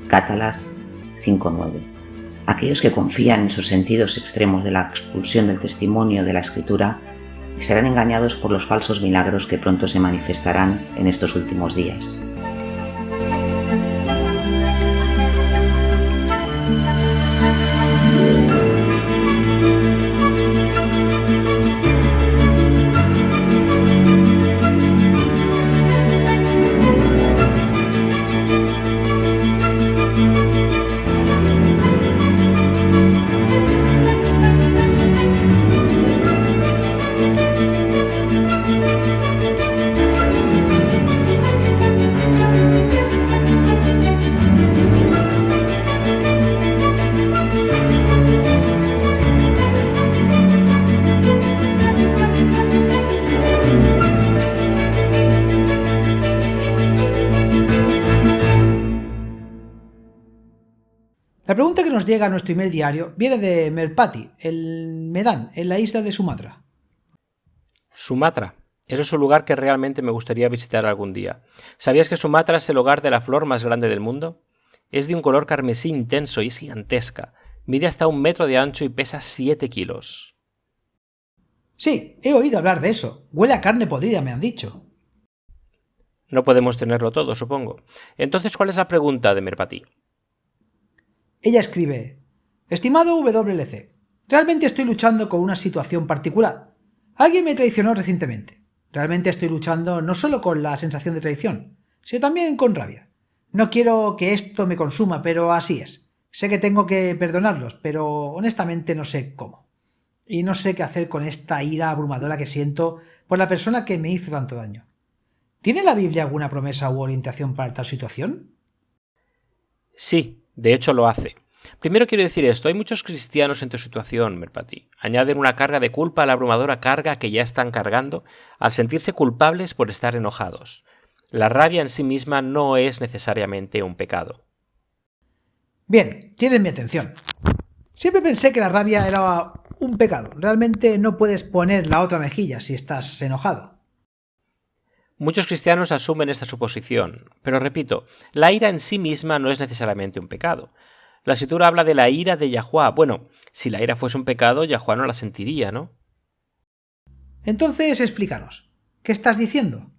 Cátalas 5:9. Aquellos que confían en sus sentidos extremos de la expulsión del testimonio de la Escritura serán engañados por los falsos milagros que pronto se manifestarán en estos últimos días. La pregunta que nos llega a nuestro email diario viene de Merpati, el Medan, en la isla de Sumatra. Sumatra. Eso es un lugar que realmente me gustaría visitar algún día. ¿Sabías que Sumatra es el hogar de la flor más grande del mundo? Es de un color carmesí intenso y es gigantesca. Mide hasta 1 metro de ancho y pesa 7 kilos. Sí, he oído hablar de eso. Huele a carne podrida, me han dicho. No podemos tenerlo todo, supongo. Entonces, ¿cuál es la pregunta de Merpati? Ella escribe, estimado WLC, realmente estoy luchando con una situación particular. Alguien me traicionó recientemente. Realmente estoy luchando no solo con la sensación de traición, sino también con rabia. No quiero que esto me consuma, pero así es. Sé que tengo que perdonarlos, pero honestamente no sé cómo. Y no sé qué hacer con esta ira abrumadora que siento por la persona que me hizo tanto daño. ¿Tiene la Biblia alguna promesa u orientación para tal situación? Sí. De hecho, lo hace. Primero quiero decir esto, hay muchos cristianos en tu situación, Merpati. Añaden una carga de culpa a la abrumadora carga que ya están cargando al sentirse culpables por estar enojados. La rabia en sí misma no es necesariamente un pecado. Bien, tienes mi atención. Siempre pensé que la rabia era un pecado. Realmente no puedes poner la otra mejilla si estás enojado. Muchos cristianos asumen esta suposición, pero repito, la ira en sí misma no es necesariamente un pecado. La Escritura habla de la ira de Yahuwah. Bueno, si la ira fuese un pecado, Yahuwah no la sentiría, ¿no? Entonces, explícanos, ¿qué estás diciendo?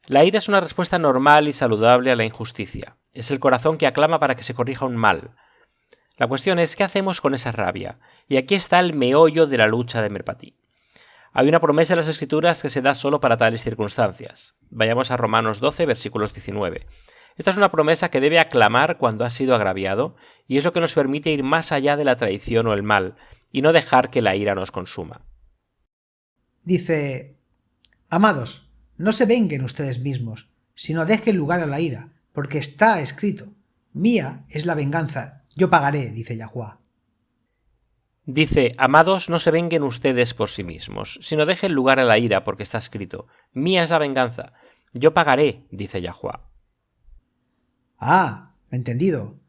La ira es una respuesta normal y saludable a la injusticia. Es el corazón que aclama para que se corrija un mal. La cuestión es, ¿qué hacemos con esa rabia? Y aquí está el meollo de la lucha de Merpati. Hay una promesa en las Escrituras que se da solo para tales circunstancias. Vayamos a Romanos 12, versículos 19. Esta es una promesa que debe aclamar cuando ha sido agraviado, y es lo que nos permite ir más allá de la traición o el mal, y no dejar que la ira nos consuma. Dice: Amados, no se venguen ustedes mismos, sino dejen lugar a la ira, porque está escrito: Mía es la venganza, yo pagaré, dice Yahuwá. Dice: Amados, no se venguen ustedes por sí mismos, sino dejen lugar a la ira, porque está escrito: Mía es la venganza, yo pagaré, dice Yahuwá. Ah, entendido.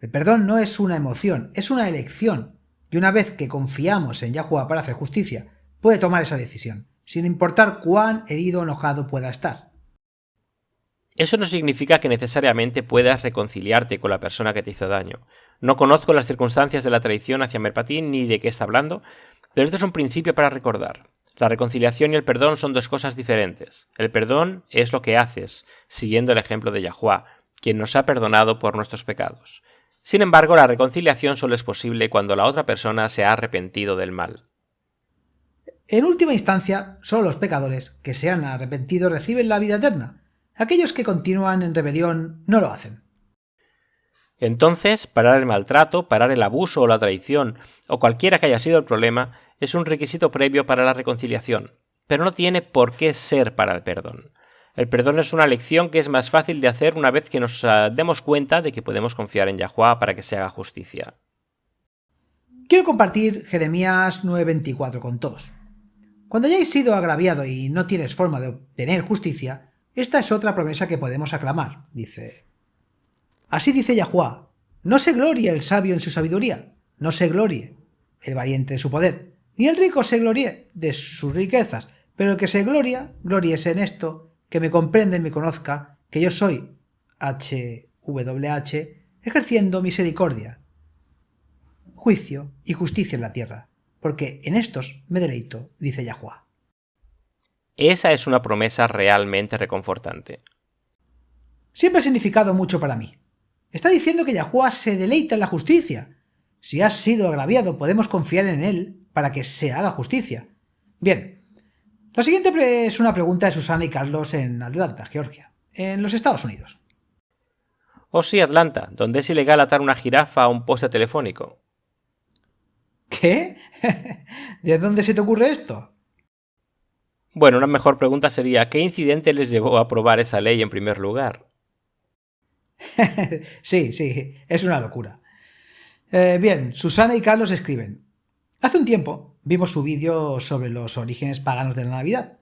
El perdón no es una emoción, es una elección, y una vez que confiamos en Yahuwá para hacer justicia, puede tomar esa decisión, sin importar cuán herido o enojado pueda estar. Eso no significa que necesariamente puedas reconciliarte con la persona que te hizo daño. No conozco las circunstancias de la traición hacia Merpati ni de qué está hablando, pero esto es un principio para recordar. La reconciliación y el perdón son dos cosas diferentes. El perdón es lo que haces, siguiendo el ejemplo de Yahuwá, quien nos ha perdonado por nuestros pecados. Sin embargo, la reconciliación solo es posible cuando la otra persona se ha arrepentido del mal. En última instancia, solo los pecadores que se han arrepentido reciben la vida eterna. Aquellos que continúan en rebelión no lo hacen. Entonces, parar el maltrato, parar el abuso o la traición, o cualquiera que haya sido el problema, es un requisito previo para la reconciliación, pero no tiene por qué ser para el perdón. El perdón es una elección que es más fácil de hacer una vez que nos demos cuenta de que podemos confiar en Yahuwá para que se haga justicia. Quiero compartir Jeremías 9:24 con todos. Cuando hayáis sido agraviado y no tienes forma de obtener justicia, esta es otra promesa que podemos aclamar. Dice: Así dice Yahuwá: no se glorie el sabio en su sabiduría, no se glorie el valiente de su poder, ni el rico se glorie de sus riquezas, pero el que se gloríese en esto, que me comprenda y me conozca, que yo soy HWH, ejerciendo misericordia, juicio y justicia en la tierra, porque en estos me deleito, dice Yahuwá. Esa es una promesa realmente reconfortante. Siempre ha significado mucho para mí. Está diciendo que Yahuwá se deleita en la justicia. Si has sido agraviado, podemos confiar en él para que se haga justicia. Bien, la siguiente es una pregunta de Susana y Carlos en Atlanta, Georgia, en los Estados Unidos. Oh sí, Atlanta, donde es ilegal atar una jirafa a un poste telefónico. ¿Qué? ¿De dónde se te ocurre esto? Bueno, una mejor pregunta sería: ¿qué incidente les llevó a aprobar esa ley en primer lugar? Sí, es una locura. Bien, Susana y Carlos escriben: hace un tiempo vimos su vídeo sobre los orígenes paganos de la Navidad.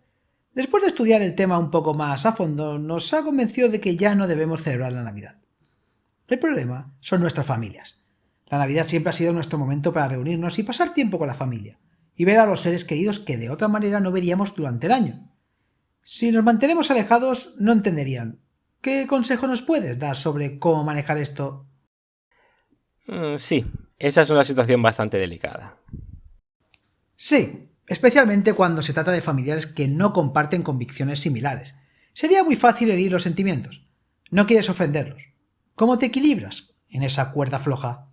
Después de estudiar el tema un poco más a fondo, nos ha convencido de que ya no debemos celebrar la Navidad. El problema son nuestras familias. La Navidad siempre ha sido nuestro momento para reunirnos y pasar tiempo con la familia, y ver a los seres queridos que de otra manera no veríamos durante el año. Si nos mantenemos alejados, no entenderían. ¿Qué consejo nos puedes dar sobre cómo manejar esto? Sí, esa es una situación bastante delicada. Sí, especialmente cuando se trata de familiares que no comparten convicciones similares. Sería muy fácil herir los sentimientos. No quieres ofenderlos. ¿Cómo te equilibras en esa cuerda floja?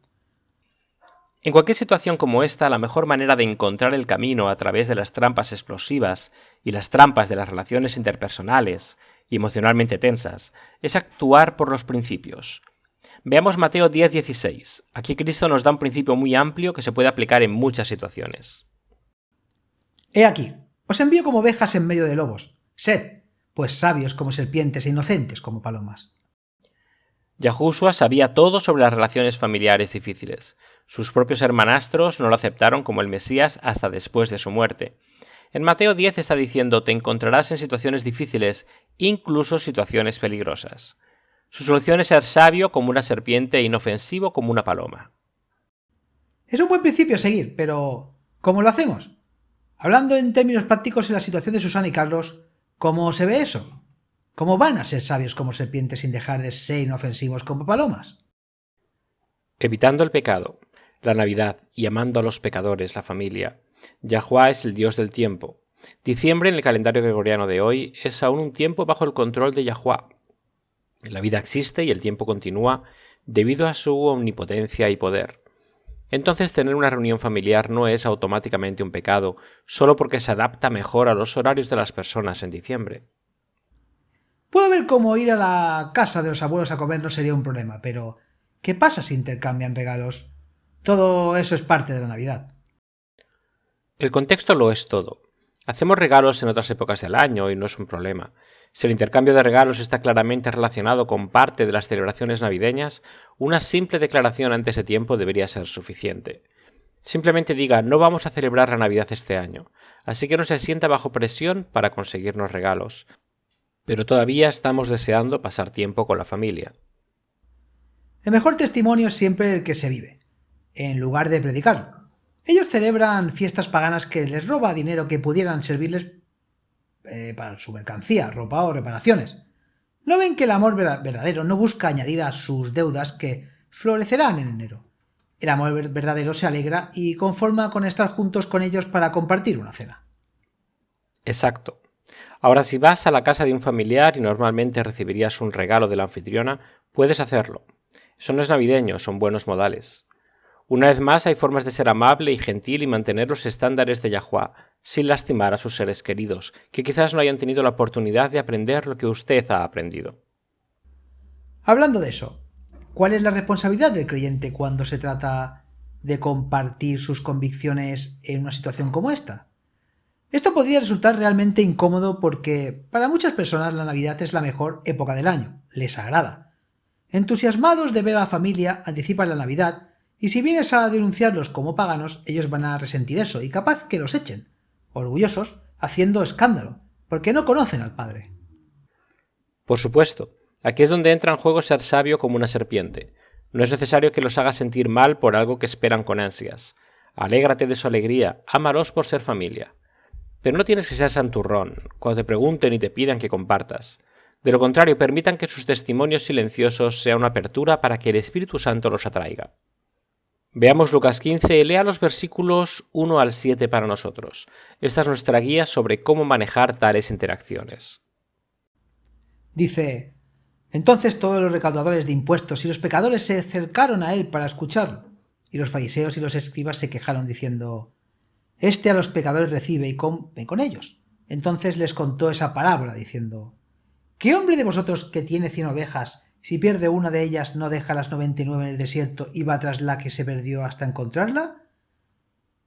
En cualquier situación como esta, la mejor manera de encontrar el camino a través de las trampas explosivas y las trampas de las relaciones interpersonales y emocionalmente tensas es actuar por los principios. Veamos Mateo 10:16. Aquí Cristo nos da un principio muy amplio que se puede aplicar en muchas situaciones. He aquí, os envío como ovejas en medio de lobos. Sed, pues sabios como serpientes e inocentes como palomas. Yahushua sabía todo sobre las relaciones familiares difíciles. Sus propios hermanastros no lo aceptaron como el Mesías hasta después de su muerte. En Mateo 10 está diciendo: te encontrarás en situaciones difíciles, incluso situaciones peligrosas. Su solución es ser sabio como una serpiente e inofensivo como una paloma. Es un buen principio a seguir, pero ¿cómo lo hacemos? Hablando en términos prácticos, en la situación de Susana y Carlos, ¿cómo se ve eso? ¿Cómo van a ser sabios como serpientes sin dejar de ser inofensivos como palomas? Evitando el pecado, la Navidad y amando a los pecadores, la familia, Yahuwah es el dios del tiempo. Diciembre en el calendario gregoriano de hoy es aún un tiempo bajo el control de Yahuwah. La vida existe y el tiempo continúa debido a su omnipotencia y poder. Entonces tener una reunión familiar no es automáticamente un pecado solo porque se adapta mejor a los horarios de las personas en diciembre. Puedo ver cómo ir a la casa de los abuelos a comer no sería un problema, pero ¿qué pasa si intercambian regalos? Todo eso es parte de la Navidad. El contexto lo es todo. Hacemos regalos en otras épocas del año y no es un problema. Si el intercambio de regalos está claramente relacionado con parte de las celebraciones navideñas, una simple declaración antes de tiempo debería ser suficiente. Simplemente diga, no vamos a celebrar la Navidad este año, así que no se sienta bajo presión para conseguirnos regalos. Pero todavía estamos deseando pasar tiempo con la familia. El mejor testimonio es siempre el que se vive, en lugar de predicarlo. Ellos celebran fiestas paganas que les roba dinero que pudieran servirles para su mercancía, ropa o reparaciones. No ven que el amor verdadero no busca añadir a sus deudas que florecerán en enero. El amor verdadero se alegra y conforma con estar juntos con ellos para compartir una cena. Exacto. Ahora, si vas a la casa de un familiar y normalmente recibirías un regalo de la anfitriona, puedes hacerlo. Eso no es navideño, son buenos modales. Una vez más, hay formas de ser amable y gentil y mantener los estándares de Yahuwah, sin lastimar a sus seres queridos, que quizás no hayan tenido la oportunidad de aprender lo que usted ha aprendido. Hablando de eso, ¿cuál es la responsabilidad del creyente cuando se trata de compartir sus convicciones en una situación como esta? Esto podría resultar realmente incómodo porque para muchas personas la Navidad es la mejor época del año, les agrada. Entusiasmados de ver a la familia, anticipan la Navidad, y si vienes a denunciarlos como paganos, ellos van a resentir eso y capaz que los echen, orgullosos, haciendo escándalo, porque no conocen al Padre. Por supuesto, aquí es donde entra en juego ser sabio como una serpiente. No es necesario que los hagas sentir mal por algo que esperan con ansias. Alégrate de su alegría, ámalos por ser familia. Pero no tienes que ser santurrón, cuando te pregunten y te pidan que compartas. De lo contrario, permitan que sus testimonios silenciosos sean una apertura para que el Espíritu Santo los atraiga. Veamos Lucas 15 y lea los versículos 1 al 7 para nosotros. Esta es nuestra guía sobre cómo manejar tales interacciones. Dice: entonces todos los recaudadores de impuestos y los pecadores se acercaron a él para escucharlo, y los fariseos y los escribas se quejaron diciendo: este a los pecadores recibe y come con ellos. Entonces les contó esa parábola diciendo: ¿qué hombre de vosotros que tiene 100 ovejas, si pierde una de ellas, no deja las 99 en el desierto y va tras la que se perdió hasta encontrarla?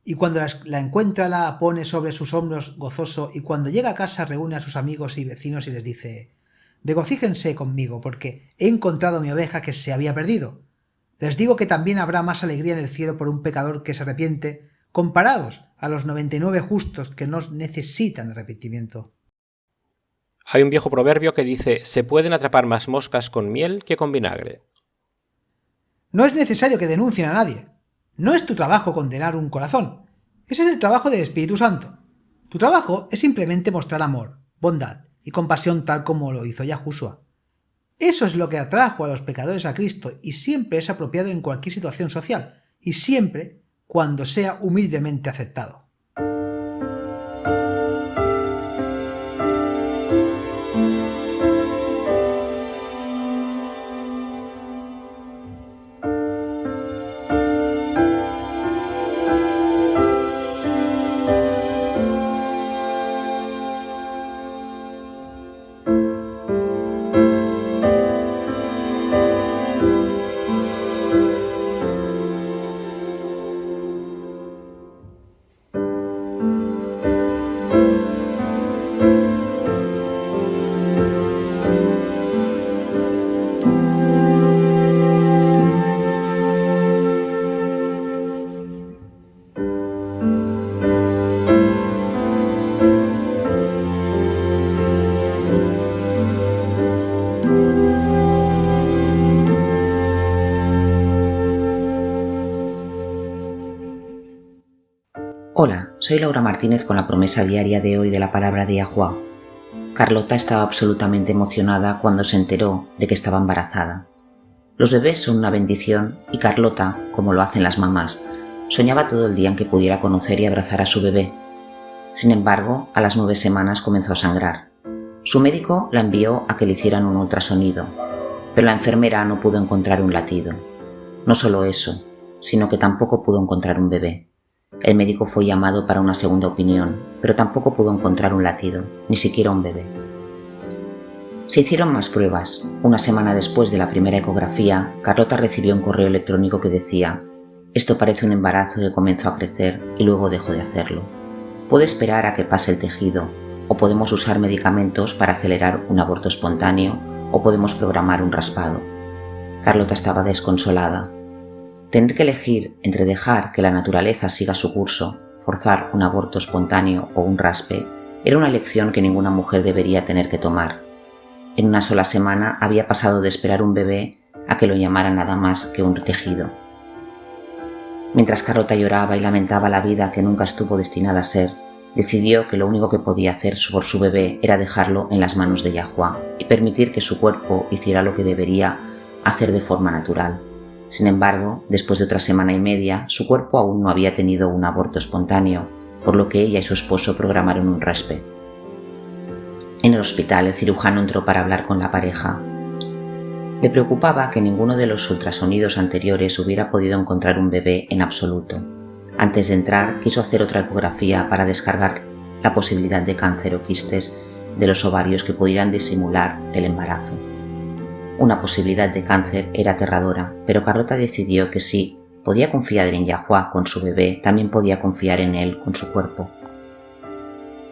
Y cuando la encuentra, la pone sobre sus hombros gozoso, y cuando llega a casa reúne a sus amigos y vecinos y les dice: regocíjense conmigo, porque he encontrado mi oveja que se había perdido. Les digo que también habrá más alegría en el cielo por un pecador que se arrepiente, comparados a los 99 justos que no necesitan arrepentimiento. Hay un viejo proverbio que dice: se pueden atrapar más moscas con miel que con vinagre. No es necesario que denuncien a nadie. No es tu trabajo condenar un corazón. Ese es el trabajo del Espíritu Santo. Tu trabajo es simplemente mostrar amor, bondad y compasión tal como lo hizo Yahushua. Eso es lo que atrajo a los pecadores a Cristo y siempre es apropiado en cualquier situación social y siempre cuando sea humildemente aceptado. Hola, soy Laura Martínez con la promesa diaria de hoy de la palabra de Yahuwah. Carlota estaba absolutamente emocionada cuando se enteró de que estaba embarazada. Los bebés son una bendición y Carlota, como lo hacen las mamás, Soñaba todo el día en que pudiera conocer y abrazar a su bebé. Sin embargo, a las 9 semanas comenzó a sangrar. Su médico la envió a que le hicieran un ultrasonido, pero la enfermera no pudo encontrar un latido. No solo eso, sino que tampoco pudo encontrar un bebé. El médico fue llamado para una segunda opinión, pero tampoco pudo encontrar un latido, ni siquiera un bebé. Se hicieron más pruebas. Una semana después de la primera ecografía, Carlota recibió un correo electrónico que decía: «Esto parece un embarazo que comenzó a crecer y luego dejó de hacerlo. Puede esperar a que pase el tejido, o podemos usar medicamentos para acelerar un aborto espontáneo, o podemos programar un raspado». Carlota estaba desconsolada. Tener que elegir entre dejar que la naturaleza siga su curso, forzar un aborto espontáneo o un raspe, era una elección que ninguna mujer debería tener que tomar. En una sola semana había pasado de esperar un bebé a que lo llamara nada más que un tejido. Mientras Carlota lloraba y lamentaba la vida que nunca estuvo destinada a ser, decidió que lo único que podía hacer por su bebé era dejarlo en las manos de Yahuwah y permitir que su cuerpo hiciera lo que debería hacer de forma natural. Sin embargo, después de otra semana y media, su cuerpo aún no había tenido un aborto espontáneo, por lo que ella y su esposo programaron un raspe. En el hospital, el cirujano entró para hablar con la pareja. Le preocupaba que ninguno de los ultrasonidos anteriores hubiera podido encontrar un bebé en absoluto. Antes de entrar, quiso hacer otra ecografía para descargar la posibilidad de cáncer o quistes de los ovarios que pudieran disimular el embarazo. Una posibilidad de cáncer era aterradora, pero Carlota decidió que si podía confiar en Yahuwah con su bebé, también podía confiar en él con su cuerpo.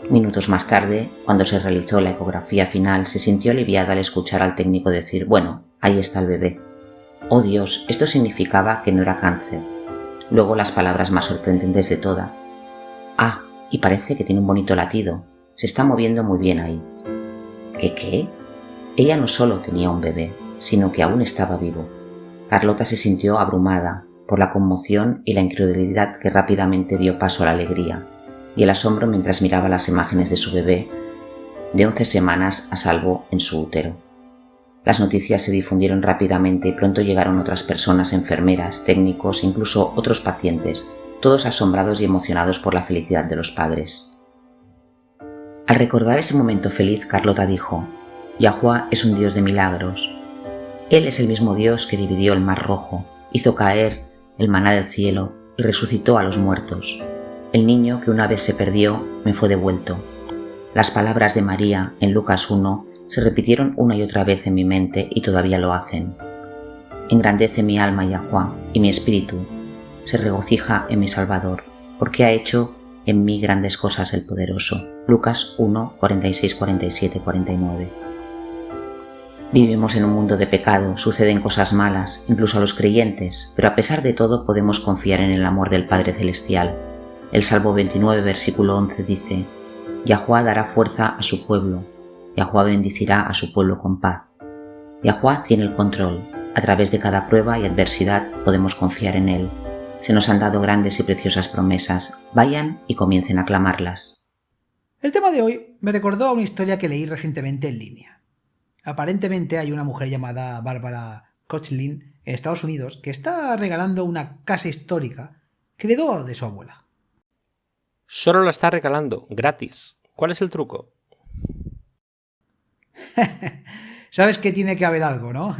Minutos más tarde, cuando se realizó la ecografía final, se sintió aliviada al escuchar al técnico decir: «Bueno, ahí está el bebé». Oh Dios, esto significaba que no era cáncer. Luego las palabras más sorprendentes de todas: «Ah, y parece que tiene un bonito latido. Se está moviendo muy bien ahí». ¿Qué? Ella no solo tenía un bebé, sino que aún estaba vivo. Carlota se sintió abrumada por la conmoción y la incredulidad que rápidamente dio paso a la alegría y el asombro mientras miraba las imágenes de su bebé de 11 semanas a salvo en su útero. Las noticias se difundieron rápidamente y pronto llegaron otras personas, enfermeras, técnicos e incluso otros pacientes, todos asombrados y emocionados por la felicidad de los padres. Al recordar ese momento feliz, Carlota dijo: «Yahuwah es un Dios de milagros. Él es el mismo Dios que dividió el Mar Rojo, hizo caer el maná del cielo y resucitó a los muertos. El niño que una vez se perdió me fue devuelto». Las palabras de María en Lucas 1 se repitieron una y otra vez en mi mente y todavía lo hacen. Engrandece mi alma Yahuwah y mi espíritu se regocija en mi Salvador, porque ha hecho en mí grandes cosas el Poderoso. Lucas 1, 46, 47, 49. Vivimos en un mundo de pecado, suceden cosas malas, incluso a los creyentes, pero a pesar de todo podemos confiar en el amor del Padre Celestial. El Salmo 29, versículo 11 dice: «Yahuwah dará fuerza a su pueblo, Yahuwah bendecirá a su pueblo con paz». Yahuwah tiene el control. A través de cada prueba y adversidad podemos confiar en Él. Se nos han dado grandes y preciosas promesas. Vayan y comiencen a clamarlas. El tema de hoy me recordó a una historia que leí recientemente en línea. Aparentemente hay una mujer llamada Barbara Kochlin en Estados Unidos que está regalando una casa histórica que heredó de su abuela. Solo la está regalando, gratis. ¿Cuál es el truco? Sabes que tiene que haber algo, ¿no?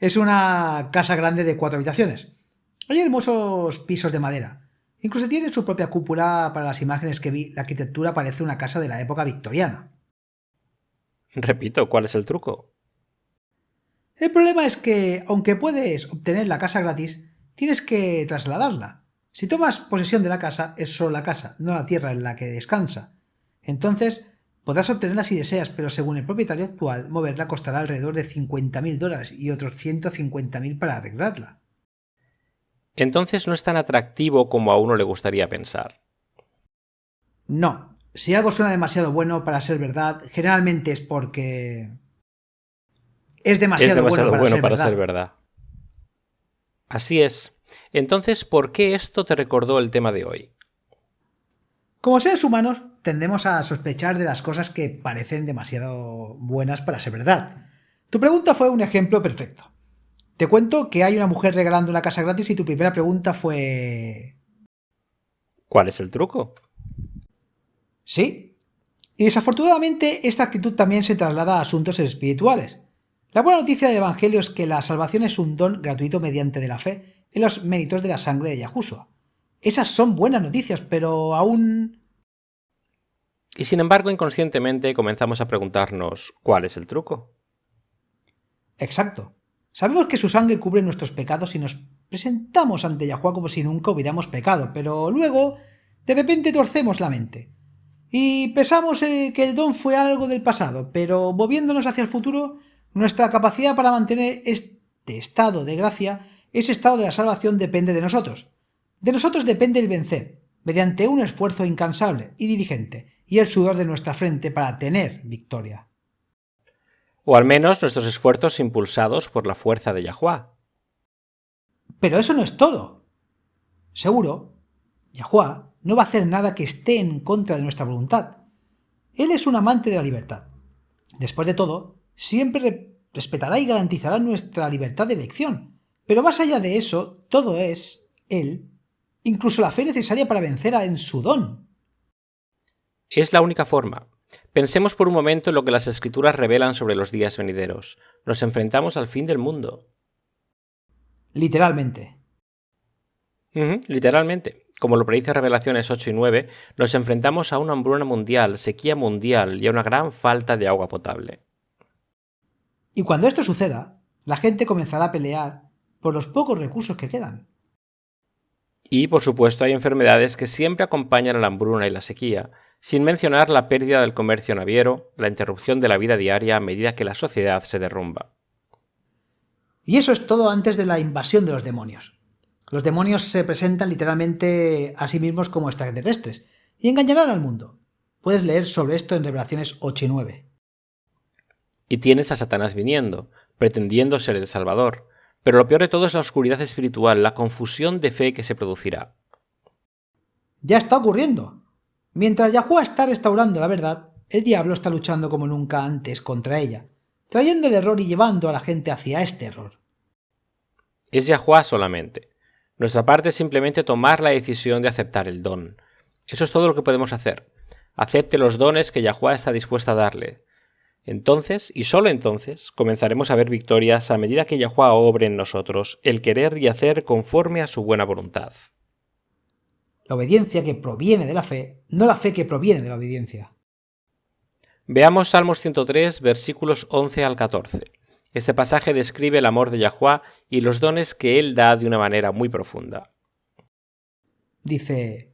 Es una casa grande de 4 habitaciones. Hay hermosos pisos de madera. Incluso tiene su propia cúpula. Para las imágenes que vi, la arquitectura parece una casa de la época victoriana. Repito, ¿cuál es el truco? El problema es que, aunque puedes obtener la casa gratis, tienes que trasladarla. Si tomas posesión de la casa, es solo la casa, no la tierra en la que descansa. Entonces, podrás obtenerla si deseas, pero según el propietario actual, moverla costará alrededor de $50.000 y otros $150.000 para arreglarla. Entonces no es tan atractivo como a uno le gustaría pensar. No, si algo suena demasiado bueno para ser verdad, generalmente es porque es demasiado bueno para ser verdad. Así es. Entonces, ¿por qué esto te recordó el tema de hoy? Como seres humanos, tendemos a sospechar de las cosas que parecen demasiado buenas para ser verdad. Tu pregunta fue un ejemplo perfecto. Te cuento que hay una mujer regalando una casa gratis y tu primera pregunta fue: ¿Cuál es el truco? Sí. Y desafortunadamente esta actitud también se traslada a asuntos espirituales. La buena noticia del Evangelio es que la salvación es un don gratuito mediante de la fe en los méritos de la sangre de Yahushua. Esas son buenas noticias, pero aún... Y sin embargo, inconscientemente comenzamos a preguntarnos ¿cuál es el truco? Exacto. Sabemos que su sangre cubre nuestros pecados y nos presentamos ante Yahuwah como si nunca hubiéramos pecado, pero luego, de repente torcemos la mente. Y pensamos que el don fue algo del pasado, pero moviéndonos hacia el futuro, nuestra capacidad para mantener este estado de gracia, ese estado de la salvación depende de nosotros. De nosotros depende el vencer, mediante un esfuerzo incansable y diligente, y el sudor de nuestra frente para tener victoria. O al menos nuestros esfuerzos impulsados por la fuerza de Yahuwah. Pero eso no es todo. Seguro, Yahuwah no va a hacer nada que esté en contra de nuestra voluntad. Él es un amante de la libertad. Después de todo, siempre respetará y garantizará nuestra libertad de elección. Pero más allá de eso, todo es Él, incluso la fe necesaria para vencer en su don. Es la única forma. Pensemos por un momento en lo que las Escrituras revelan sobre los días venideros. Nos enfrentamos al fin del mundo. Literalmente. Literalmente. Como lo predice Revelaciones 8 y 9, nos enfrentamos a una hambruna mundial, sequía mundial y a una gran falta de agua potable. Y cuando esto suceda, la gente comenzará a pelear por los pocos recursos que quedan. Y, por supuesto, hay enfermedades que siempre acompañan a la hambruna y la sequía, sin mencionar la pérdida del comercio naviero, la interrupción de la vida diaria a medida que la sociedad se derrumba. Y eso es todo antes de la invasión de los demonios. Los demonios se presentan literalmente a sí mismos como extraterrestres y engañarán al mundo. Puedes leer sobre esto en Revelaciones 8 y 9. Y tienes a Satanás viniendo, pretendiendo ser el Salvador, pero lo peor de todo es la oscuridad espiritual, la confusión de fe que se producirá. Ya está ocurriendo. Mientras Yahuwah está restaurando la verdad, el diablo está luchando como nunca antes contra ella, trayendo el error y llevando a la gente hacia este error. Es Yahuwah solamente. Nuestra parte es simplemente tomar la decisión de aceptar el don. Eso es todo lo que podemos hacer. Acepte los dones que Yahuwah está dispuesta a darle. Entonces, y solo entonces, comenzaremos a ver victorias a medida que Yahuwah obre en nosotros el querer y hacer conforme a su buena voluntad. La obediencia que proviene de la fe, no la fe que proviene de la obediencia. Veamos Salmos 103, versículos 11 al 14. Este pasaje describe el amor de Yahuwah y los dones que Él da de una manera muy profunda. Dice: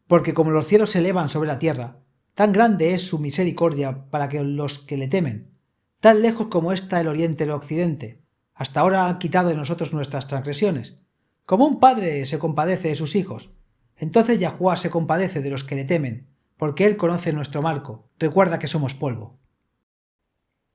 porque como los cielos se elevan sobre la tierra, tan grande es su misericordia para que los que le temen, tan lejos como está el oriente del occidente, hasta ahora ha quitado de nosotros nuestras transgresiones. Como un padre se compadece de sus hijos, entonces Yahuwah se compadece de los que le temen, porque Él conoce nuestro marco, recuerda que somos polvo.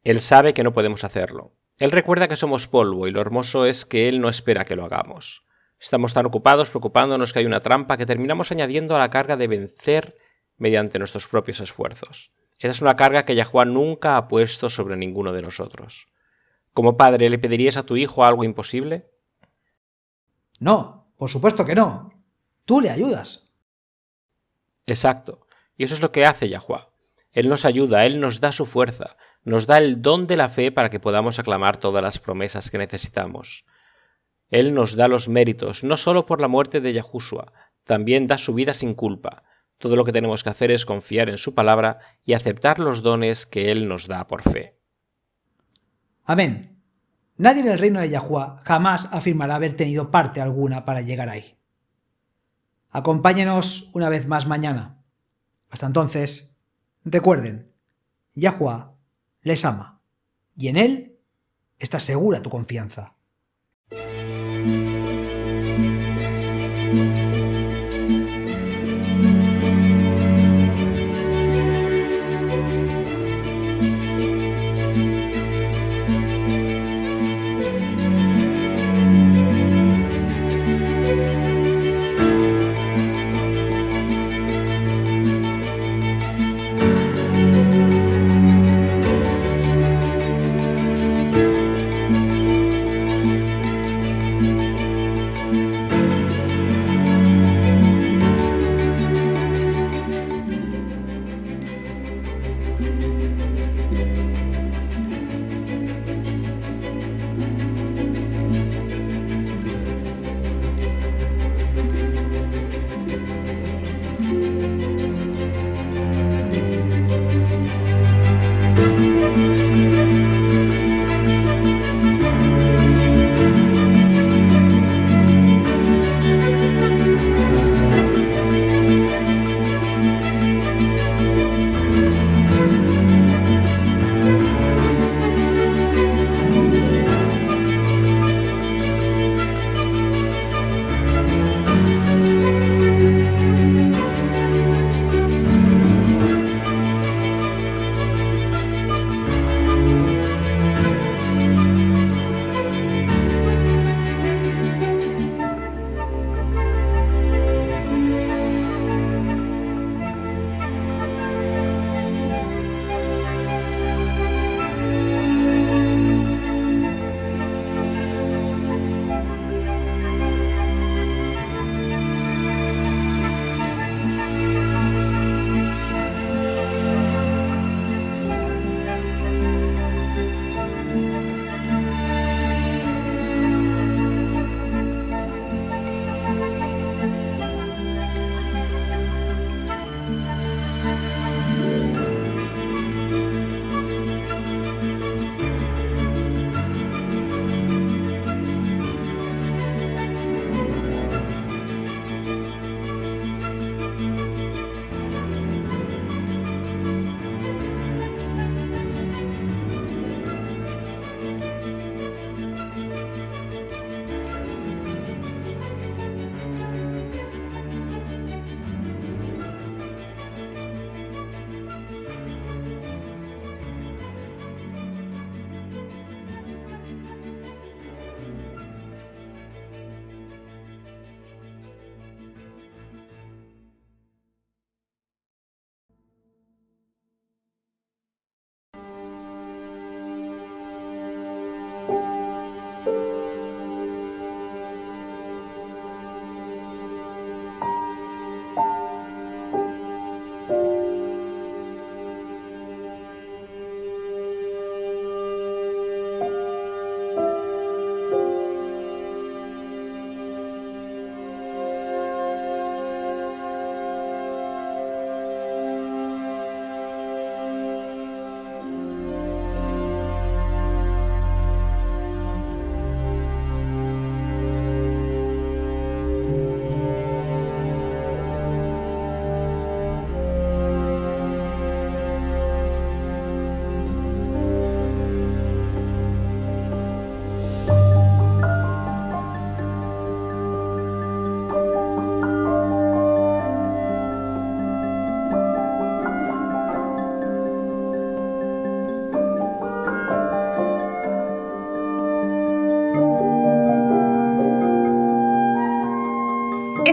Él sabe que no podemos hacerlo. Él recuerda que somos polvo y lo hermoso es que Él no espera que lo hagamos. Estamos tan ocupados preocupándonos que hay una trampa que terminamos añadiendo a la carga de vencer mediante nuestros propios esfuerzos. Esa es una carga que Yahuwah nunca ha puesto sobre ninguno de nosotros. Como padre, ¿le pedirías a tu hijo algo imposible? No, por supuesto que no. Tú le ayudas. Exacto. Y eso es lo que hace Yahuwah. Él nos ayuda, Él nos da su fuerza, nos da el don de la fe para que podamos aclamar todas las promesas que necesitamos. Él nos da los méritos, no solo por la muerte de Yahushua, también da su vida sin culpa. Todo lo que tenemos que hacer es confiar en su palabra y aceptar los dones que Él nos da por fe. Amén. Nadie en el reino de Yahuwah jamás afirmará haber tenido parte alguna para llegar ahí. Acompáñenos una vez más mañana. Hasta entonces, recuerden, Yahuwah les ama, y en Él está segura tu confianza.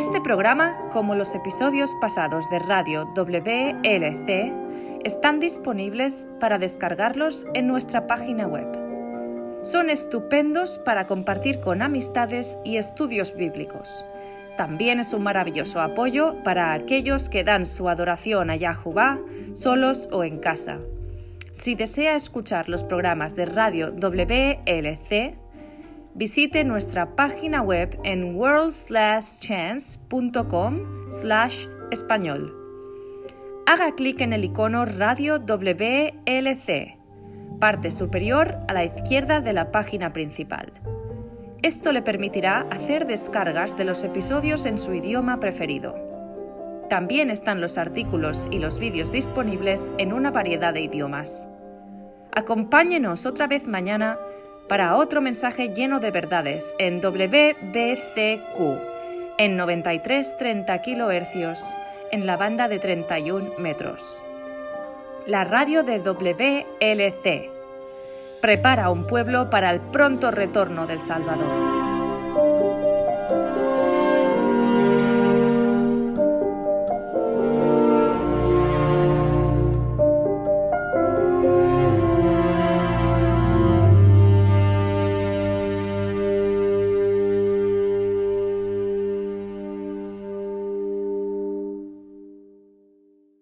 Este programa, como los episodios pasados de Radio WLC, están disponibles para descargarlos en nuestra página web. Son estupendos para compartir con amistades y estudios bíblicos. También es un maravilloso apoyo para aquellos que dan su adoración a Yahová solos o en casa. Si desea escuchar los programas de Radio WLC, visite nuestra página web en worldslastchance.com/español. Haga clic en el icono Radio WLC, parte superior a la izquierda de la página principal. Esto le permitirá hacer descargas de los episodios en su idioma preferido. También están los artículos y los vídeos disponibles en una variedad de idiomas. Acompáñenos otra vez mañana para otro mensaje lleno de verdades en WBCQ, en 9330 kHz, en la banda de 31 metros. La radio de WLC prepara un pueblo para el pronto retorno del Salvador.